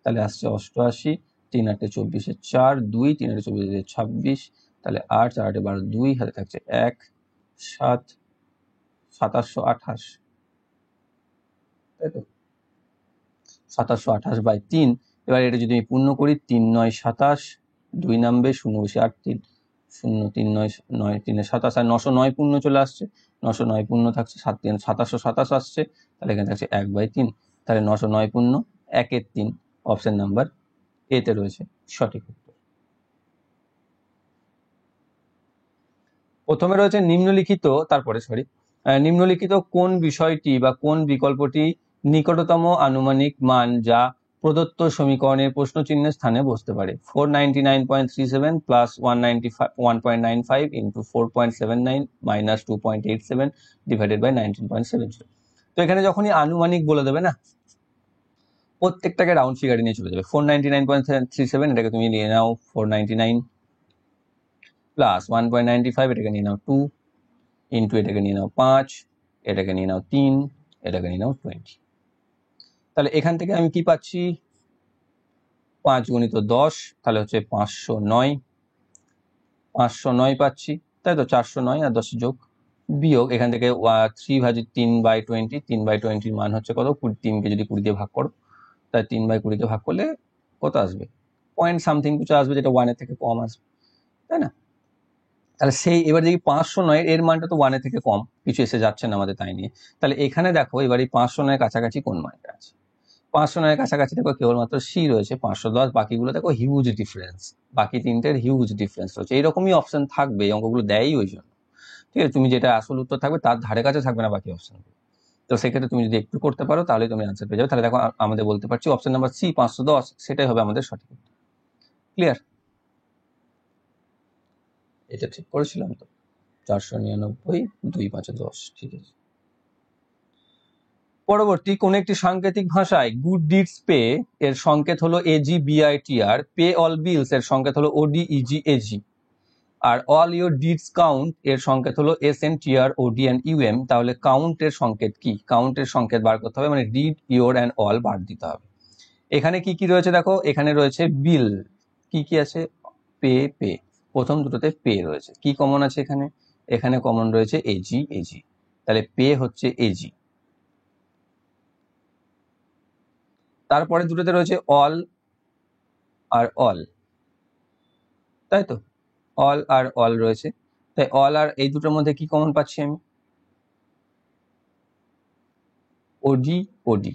Speaker 1: তাহলে আসছে 88, 3 8 24 4 2, 3 8 24 26, তাহলে 8 4 8 12 2, হাতে থাকছে 1 7 2728, তাই তো 2728/3। এবার এটা যদি আমি পূর্ণ করি 3 9 27, 2 নামবে 0 বসে 8 3 0 3 9 9 3 27 আর 909 পূর্ণ চলে আসছে, 909 পূর্ণ থাকছে 7 3 2727 আসছে, তাহলে এখানে থাকছে 1/3। তাহলে 909 পূর্ণ 1/3, অপশন নাম্বার এতে রয়েছে সঠিক উত্তর। প্রথমে রয়েছে নিম্নলিখিত কোন বিষয়টি বা কোন বিকল্পটি নিকটতম আনুমানিক মান যা প্রদত্ত সমীকরণের প্রশ্ন চিহ্নের স্থানে বসতে পারে। 499.37 plus 195 into 4.79 minus 2.87 divided by 19.70। তো এখানে যখনই আনুমানিক বলে দেবে না, প্রত্যেকটাকে রাউন্ড ফিগারে নিয়ে চলে যাবে। 499.37 এটাকে তুমি নিয়ে নাও 499 প্লাস 1.95 এটাকে নিয়ে নাও 2 ইন্টু এটাকে নিয়ে নাও 5, এটাকে নিয়ে নাও 3, এটাকে নিয়ে নাও 20। তাহলে এখান থেকে আমি কি পাচ্ছি, 5 গুণিত 10 তাহলে হচ্ছে 509 পাচ্ছি, তাই তো 409 আর 10 যোগ বিয়োগ এখান থেকে 3/20, 3/20 মান হচ্ছে কত, 3কে যদি 20 দিয়ে ভাগ করো তাহলে 3/20 তে ভাগ করলে কত আসবে, পয়েন্ট সামথিং কিছু আসবে, যেটা 1 এর থেকে কম আসবে, তাই না? তাহলে সেই এবার দেখি 509 এর মানটা তো 1 এর থেকে কম, কিছু এসে যাচ্ছে না আমাদের, তাই নিয়ে তাহলে এখানে দেখো এবার এই 509 কাছাকাছি কোন মানটা আছে, 509 কাছাকাছি দেখো কেবলমাত্র সি রয়েছে, 510, বাকিগুলো দেখো হিউজ ডিফারেন্স, বাকি তিনটের হিউজ ডিফারেন্স রয়েছে। এইরকমই অপশন থাকবে, এই অঙ্কগুলো দেয়ই ওই জন্য, ঠিক আছে? তুমি যেটা আসল উত্তর থাকবে তার ধারে কাছে থাকবে না বাকি অপশনগুলো, তো সেক্ষেত্রে তুমি যদি একটু করতে পারো তাহলে তুমি আনসার পেয়ে যাবে। তাহলে দেখো আমাদের বলতে পারছি অপশন নাম্বার সি 510, সেটাই হবে আমাদের সঠিক উত্তর। ক্লিয়ার? এটা ঠিক করেছিলাম তো, 499 2 5 10, ঠিক আছে। পরবর্তী, কোন একটি সাংকেতিক ভাষায় গুড ডিডস পে এর সংকেত হলো AGBITR, পে অল বিলস এর সংকেত হলো ODEGAG, আর অল ইউর ডিডস কাউন্ট এর সংকেত হলো SNTRODNUM। তাহলে কাউন্টের সংকেত কি, কাউন্টের সংকেত বার করতে হবে, মানে ডিড ইউর অ্যান্ড অল বার দিতে হবে। এখানে কি কি রয়েছে দেখো, এখানে রয়েছে বিল, কি কি আছে, পে পে, প্রথম দুটোতে পে রয়েছে, কি কমন আছে এখানে, এখানে কমন রয়েছে AG, তাহলে পে হচ্ছে AG। তারপরে দুটোতে রয়েছে অল আর অল, তাই তো, অল আর অল রয়েছে, তাই অল আর এই দুটোর মধ্যে কি কমন পাচ্ছি আমি, ওডি ওডি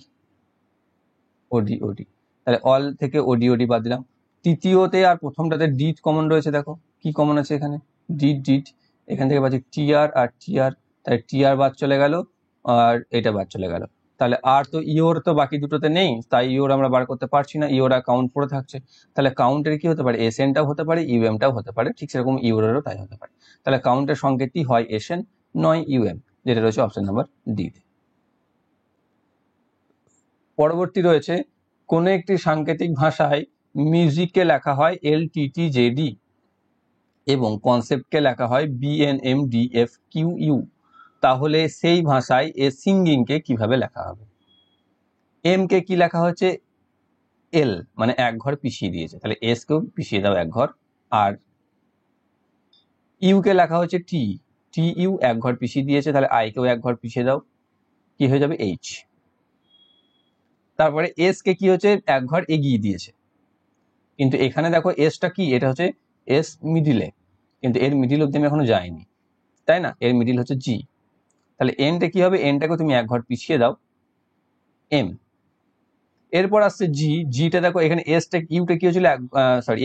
Speaker 1: ওডি ওডি, তাহলে অল থেকে ওডি বাদ দিলাম। তৃতীয়তে আর প্রথমটাতে ডিড কমন রয়েছে, দেখো কি কমন আছে এখানে, ডিড, এখান থেকে পাচ্ছি টিআর আর টিআর, তাহলে টিআর বাদ চলে গেল আর এটা বাদ চলে গেল। তাহলে আর তো ইওর তো বাকি দুটোতে নেই, তাই ইওর আমরা বার করতে পারছি না, ইওরা কাউন্ট পড়ে থাকছে। তাহলে কাউন্টের কি হতে পারে, এসএনটাও হতে পারে ইউএমটাও হতে পারে, ঠিক সেরকম ইউরেরও তাই হতে পারে। তাহলে কাউন্টের সংকেতটি হয় এসএন নয় ইউএম, যেটা রয়েছে অপশন নাম্বার ডি। পরবর্তী রয়েছে কোন একটি সাংকেতিক ভাষায় মিউজিককে লেখা হয় LTTJD এবং কনসেপ্টকে লেখা হয় BNMDFQU, তাহলে সেই ভাষায় সিঙ্গিংকে কিভাবে লেখা হবে? এম কে কি লেখা হচ্ছে এল, মানে এক ঘর পিছিয়ে দিয়েছে, তাহলে এস কেও পিছিয়ে দাও এক ঘর। আর ইউ কে লেখা হচ্ছে TU এক ঘর পিছিয়ে দিয়েছে, তাহলে আই কেও এক ঘর পিছিয়ে দাও, কি হয়ে যাবে এইচ। তারপরে এস কে কি হচ্ছে এক ঘর এগিয়ে দিয়েছে, কিন্তু এখানে দেখো এসটা কি, এটা হচ্ছে এস মিডিলে, কিন্তু এর মিডিল অব্দি আমি এখনো যাইনি, তাই না, এর মিডিল হচ্ছে জি। তাহলে এনটা কি হবে, এনটাকে তুমি এক ঘর পিছিয়ে দাও এম। এরপর আসছে জিটা দেখো এখানে এসটা ইউটা কি হয়েছিল,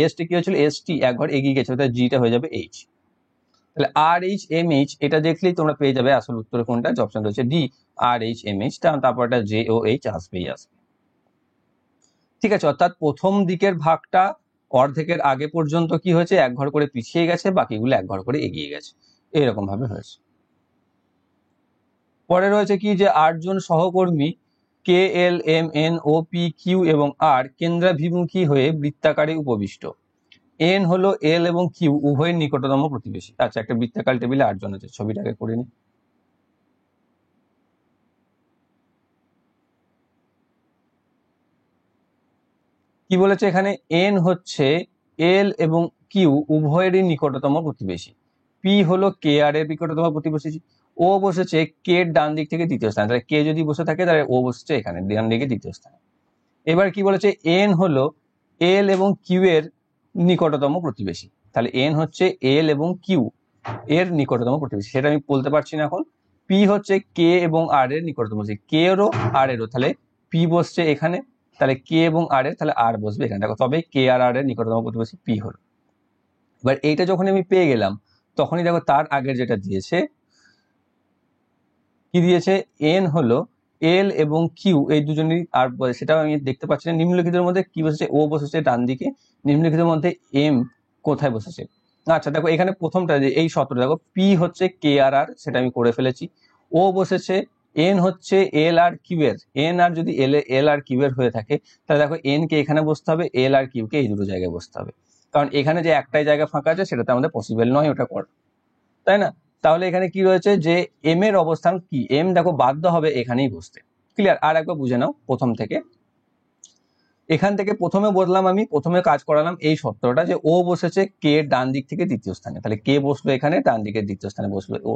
Speaker 1: এসটা কি হয়েছিল এসটি এক ঘর এগিয়ে গেছে, তাহলে জিটা হয়ে যাবে এইচ। তাহলে RH MH এটা দেখলেই তোমরা পেয়ে যাবে আসল উত্তরে কোনটা, যে অপশন রয়েছে ডি RH MH, তারপর একটা JOH আসবেই আসবে। ঠিক আছে, অর্থাৎ প্রথম দিকের ভাগটা অর্ধেকের আগে পর্যন্ত কি হয়েছে, এক ঘর করে পিছিয়ে গেছে, বাকিগুলো এক ঘর করে এগিয়ে গেছে, এরকম ভাবে হয়েছে। পরে রয়েছে কি, যে 8 জন সহকর্মী KLMNOPQ এবং আর কেন্দ্রাভিমুখী হয়ে বৃত্তাকারে উপবিষ্ট। এন হলো এল এবং কিউ উভয়ের নিকটতম প্রতিবেশী। আচ্ছা, একটা বৃত্তাকার টেবিলে 8 জন আছে, ছবিটাকে করে নি। কি বলেছে এখানে, এন হচ্ছে এল এবং কিউ উভয়েরই নিকটতম প্রতিবেশী, পি হলো কে আর এর নিকটতম প্রতিবেশী, ও বসেছে কে এর ডান দিক থেকে দ্বিতীয় স্থানে, তাহলে কে যদি বসে থাকে তাহলে ও বসছে এখানে ডান দিকে দ্বিতীয় স্থানে। এবার কি বলেছে, এন হলো এল এবং কিউ এর নিকটতম প্রতিবেশী, তাহলে এন হচ্ছে এল এবং কিউ এর নিকটতম প্রতিবেশী, সেটা আমি বলতে পারছি না এখন। পি হচ্ছে কে এবং আর এর নিকটতম প্রতিবেশী, কে এরও আর এরও, তাহলে পি বসছে এখানে, তাহলে কে এবং আর এর, তাহলে আর বসবে এখানে, দেখো তবে কে আর আর এর নিকটতম প্রতিবেশী পি হলো। এবার এইটা যখন আমি পেয়ে গেলাম, তখনই দেখো তার আগের যেটা দিয়েছে, কি দিয়েছে, এন হলো এল এবং কিউ এই দুজনেরই, আর সেটাও আমি দেখতে পাচ্ছি না। নিম্নলিখিতের মধ্যে কি বসেছে, ও বসেছে ডান দিকে, নিম্নলিখিতের মধ্যে এম কোথায় বসেছে। আচ্ছা দেখো এখানে প্রথমটা যে এই সূত্রটা দেখো, পি হচ্ছে কে আর আর, সেটা আমি করে ফেলেছি। ও বসেছে, এন হচ্ছে এল আর কিউ এর, এন আর যদি এল আর কিউ এর হয়ে থাকে, তাহলে দেখো এন কে এখানে বসতে হবে, এল আর কিউ কে এই দুটো জায়গায় বসতে হবে, কারণ এখানে যে একটাই জায়গা ফাঁকা আছে সেটাতে আমাদের পসিবল নয় ওটা করা, তাই না। তাহলে এখানে কি রয়েছে, যে এম এর অবস্থান কি, এম দেখো বাধ্য হবে এখানেই বসতে। ক্লিয়ার, আর একবার বুঝে নাও প্রথম থেকে। এখান থেকে প্রথমে বললাম, আমি প্রথমে কাজ করালাম এই সূত্রটা, যে ও বসেছে কে ডান দিক থেকে দ্বিতীয় স্থানে, তাহলে কে বসলো এখানে, ডান দিকে দ্বিতীয় স্থানে বসলো ও।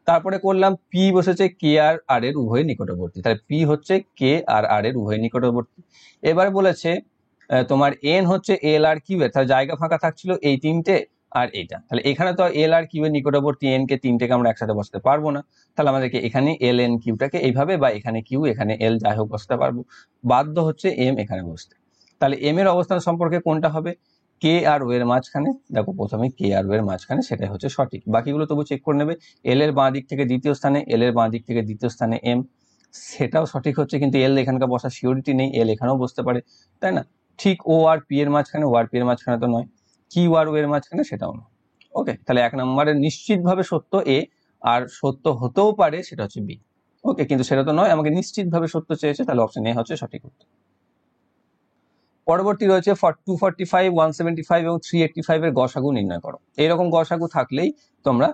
Speaker 1: তারপরে করলাম পি বসেছে কে আর আর এর উভয় নিকটবর্তী, তাহলে পি হচ্ছে কে আর আর এর উভয় নিকটবর্তী। এবার বলেছে তোমার এন হচ্ছে এল আর কিউ এর, তাহলে জায়গা ফাঁকা থাকছিল এই তিনটে আর এইটা, তাহলে এখানে তো এল আর কিউ এর নিকটবর্তী এন কে তিনটেকে আমরা একসাথে বসাতে পারবো না, তাহলে আমাদেরকে এখানে এল এন কিউটাকে এইভাবে, বা এখানে কিউ এখানে এল যাই হোক বসাতে পারবো, বাধ্য হচ্ছে এম এখানে বসতে। তাহলে এম এর অবস্থান সম্পর্কে কোনটা হবে, কে আর ও এর মাঝখানে, দেখো প্রথমে কে আর ও এর মাঝখানে, সেটাই হচ্ছে সঠিক, বাকিগুলো তবু চেক করে নেবে। এল এর বাঁ দিক থেকে দ্বিতীয় স্থানে, এল এর বাঁ দিক থেকে দ্বিতীয় স্থানে এম, সেটাও সঠিক হচ্ছে, কিন্তু এল এখানকার বসার সিওরিটি নেই, এল এখানেও বসতে পারে, তাই না। ঠিক ও আর পি এর মাঝখানে, ও আর পি এর মাঝখানে তো নয়, কিউ আর ও এর মাঝখানে সেটাও নয়। ওকে, তাহলে 1 নম্বরে নিশ্চিতভাবে সত্য এ, আর সত্য হতেও পারে সেটা হচ্ছে বি। ওকে, কিন্তু সেটা তো নয়, আমাকে নিশ্চিতভাবে সত্য চেয়েছে, তাহলে অপশন এ হচ্ছে সঠিক উত্তর। পরবর্তী রয়েছে 245, 175 এবং 385 এর গসাগু নির্ণয় করো। এইরকম গসাগু থাকলেই তোমরা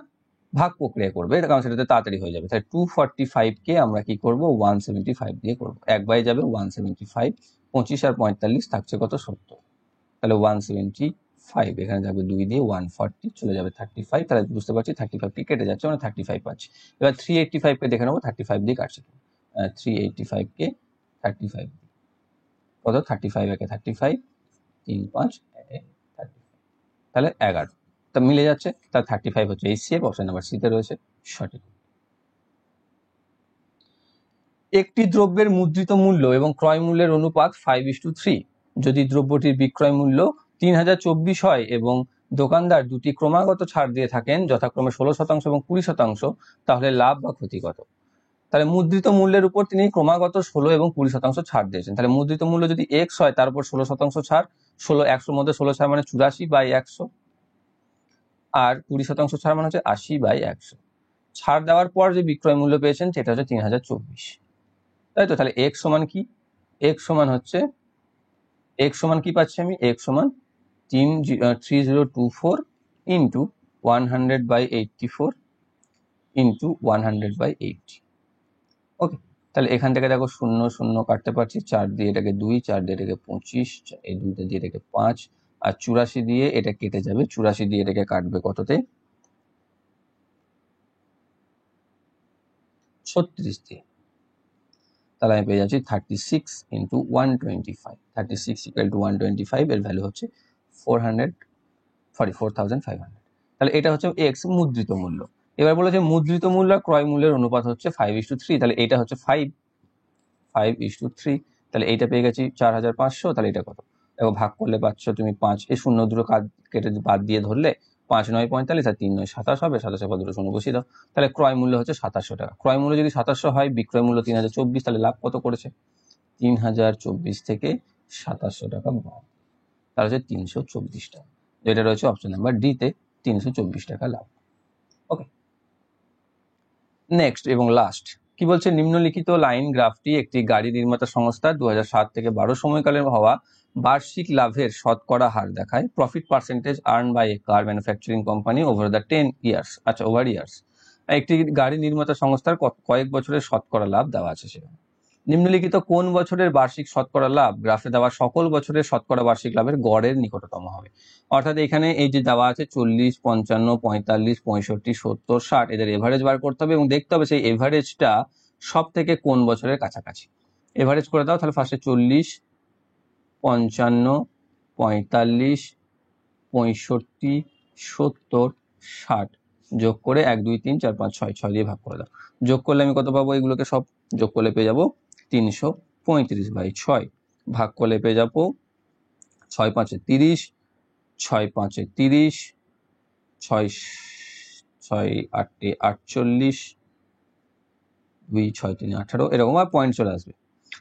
Speaker 1: ভাগ প্রক্রিয়া করবে, কারণ সেটাতে তাড়াতাড়ি হয়ে যাবে। তাই 245 কে আমরা কি করব, 175 দিয়ে করব, এক বাই যাবে 175, 25 আর 45 থাকছে কত, 70, তাহলে 175 এখানে যাবে 2 দিয়ে 140 চলে যাবে 35, তাহলে বুঝতে পারছি 35 কে কেটে যাচ্ছে, মানে 35 পাচ্ছি। এবার 385 কে দেখে নেবো 35 দিয়ে কাটছে, 385 কে 35 কত, 35 একে 35, 3 5 30, তাহলে 11, তা মিলে যাচ্ছে, তাহলে 35 হচ্ছে এই সি, অপশন নাম্বার সি তে রয়েছে সঠিক। একটি দ্রব্যের মুদ্রিত মূল্য এবং ক্রয় মূল্যের অনুপাত 5:3, যদি দ্রব্যটির বিক্রয় মূল্য 3024 হয় এবং দোকানদার দুটি ক্রমাগত ছাড় দিয়ে থাকেন যথাক্রমে 16% এবং 20%, তাহলে লাভ বা ক্ষতি কত? তাহলে মুদ্রিত মূল্যের উপর তিনি ক্রমাগত 16 এবং 20% ছাড় দিয়েছেন। তাহলে মুদ্রিত মূল্য যদি এক্স হয় তার উপর 16% ছাড়, 100 মধ্যে 16 ছাড় মানে 84/100, আর 20% ছাড় মানে হচ্ছে 80/100। ছাড় দেওয়ার পর যে বিক্রয় মূল্য পেয়েছেন সেটা হচ্ছে 3024, তাই তো? তাহলে এক্স সমান কি? এক্স সমান কি পাচ্ছি আমি? এক্স সমান 3024 ইন্টু 100/84 ইন্টু 100/80। ওকে, তাহলে এখান থেকে দেখো 0 0 কাটতে পারছি, 4 দিয়ে এটাকে 2, 4 দিয়ে এটাকে 25, এই 2টা দিয়ে এটাকে 5, আর 84 দিয়ে এটা কেটে যাবে, 84 দিয়ে এটাকে কাটবে কততে? 36 দিয়ে। তাহলে আমি পেয়ে যাচ্ছি 36 ইন্টু 125, 36 ইকুয়াল টু 125, এর ভ্যালু হচ্ছে 4500। তাহলে এটা হচ্ছে এক্স মুদ্রিত মূল্য। এবার বলো যে মুদ্রিত মূল্য আর ক্রয় মূল্যের অনুপাত হচ্ছে 5:3, তাহলে এটা হচ্ছে 5:3। তাহলে এইটা পেয়ে গেছি 4500। তাহলে এটা কত? দেখো ভাগ করলে পাচ্ছ তুমি 5, এই 0 দুটো কাজ কেটে বাদ দিয়ে ধরলে 5 9 45, আর 3 9 27 হবে, 27 পর দুটো 0 বসিয়ে দাও। তাহলে ক্রয় মূল্য হচ্ছে 2700 টাকা। ক্রয় মূল্য যদি 2700 হয়, বিক্রয় মূল্য 3024, তাহলে লাভ কত করেছে? 3024 থেকে 2700 টাকা বাদ, তাহলে হচ্ছে 324 টাকা, যেটা রয়েছে অপশন নাম্বার ডি তে, 324 টাকা লাভ। ওকে, নেক্সট এবং লাস্ট কি বলছে? নিম্নলিখিত লাইন গ্রাফটি একটি গাড়ি নির্মাতা সংস্থা 2007 থেকে 12 সময়কালে হওয়া বার্ষিক লাভের শতকরা হার দেখায়। Profit percentage earn by a car manufacturing company over the 10 years. আচ্ছা, ওভার ইয়ার্স। একটি গাড়ি নির্মাতা সংস্থার কয়েক বছরের শতকরা লাভ দেওয়া আছে সেখানে। নিম্নলিখিত কোন বছরের বার্ষিক শতকরা লাভ গ্রাফে দেওয়া সকল বছরের শতকরা বার্ষিক লাভের গড়ের নিকটতম হবে? অর্থাৎ এখানে এই যে দেওয়া আছে 40, 55, 45, 65, 70, 60, এদের এভারেজ বার করতে হবে এবং দেখতে হবে সেই এভারেজটা সব থেকে কোন বছরের কাছাকাছি। এভারেজ করে দাও, তাহলে ফার্স্টে 40, 55, 45, 65, 70, 60 যোগ করে 1 2 3 4 5 6 6 দিয়ে ভাগ করে দাও। যোগ করলে আমি কত পাবো? এগুলোকে সব যোগ করলে পেয়ে যাবো 335/6। ভাগ করলে পেয়ে যাবো 6 5 30, 6 5 30, 6 6 8 48, 2 6 3 18, এরকম আর পয়েন্ট চলে আসবে।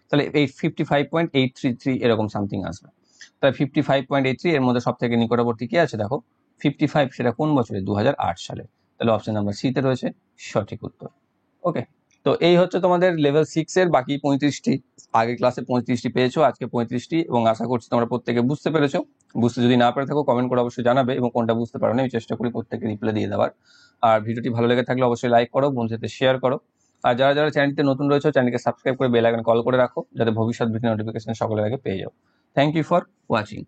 Speaker 1: তাহলে 55.833 এরকম সামথিং আসবে। তাহলে 55.83 এর মধ্যে সব থেকে নিকটবর্তী কি আছে দেখো? 55, সেটা কোন বছরে? 2008 সালে। তাহলে অপশন নাম্বার সি তে রয়েছে সঠিক উত্তর। ওকে, তো এই হচ্ছে তোমাদের লেভেল 6 এর বাকি 35টি। আগের ক্লাসে 35টি পেয়েছো, আজকে 35টি, এবং আশা করছি তোমরা প্রত্যেকে বুঝতে পেরেছো। বুঝতে যদি না পেরে থাকো কমেন্ট করে অবশ্যই জানাবে, এবং কোনটা বুঝতে পারো না আমি চেষ্টা করি প্রত্যেকে রিপ্লাই দিয়ে দেওয়ার। আর ভিডিওটি ভালো লেগে থাকলে অবশ্যই লাইক করো, বন্ধুদের সাথে শেয়ার করো। আর যারা যারা চ্যানেলটিতে নতুন রয়েছে চ্যানেলকে সাবস্ক্রাইব করে বেল আইকন কল করে রাখো, যাতে ভবিষ্যৎ ভিডিও নোটিফিকেশন সকলের আগে পেয়ে যাও। Thank you for watching.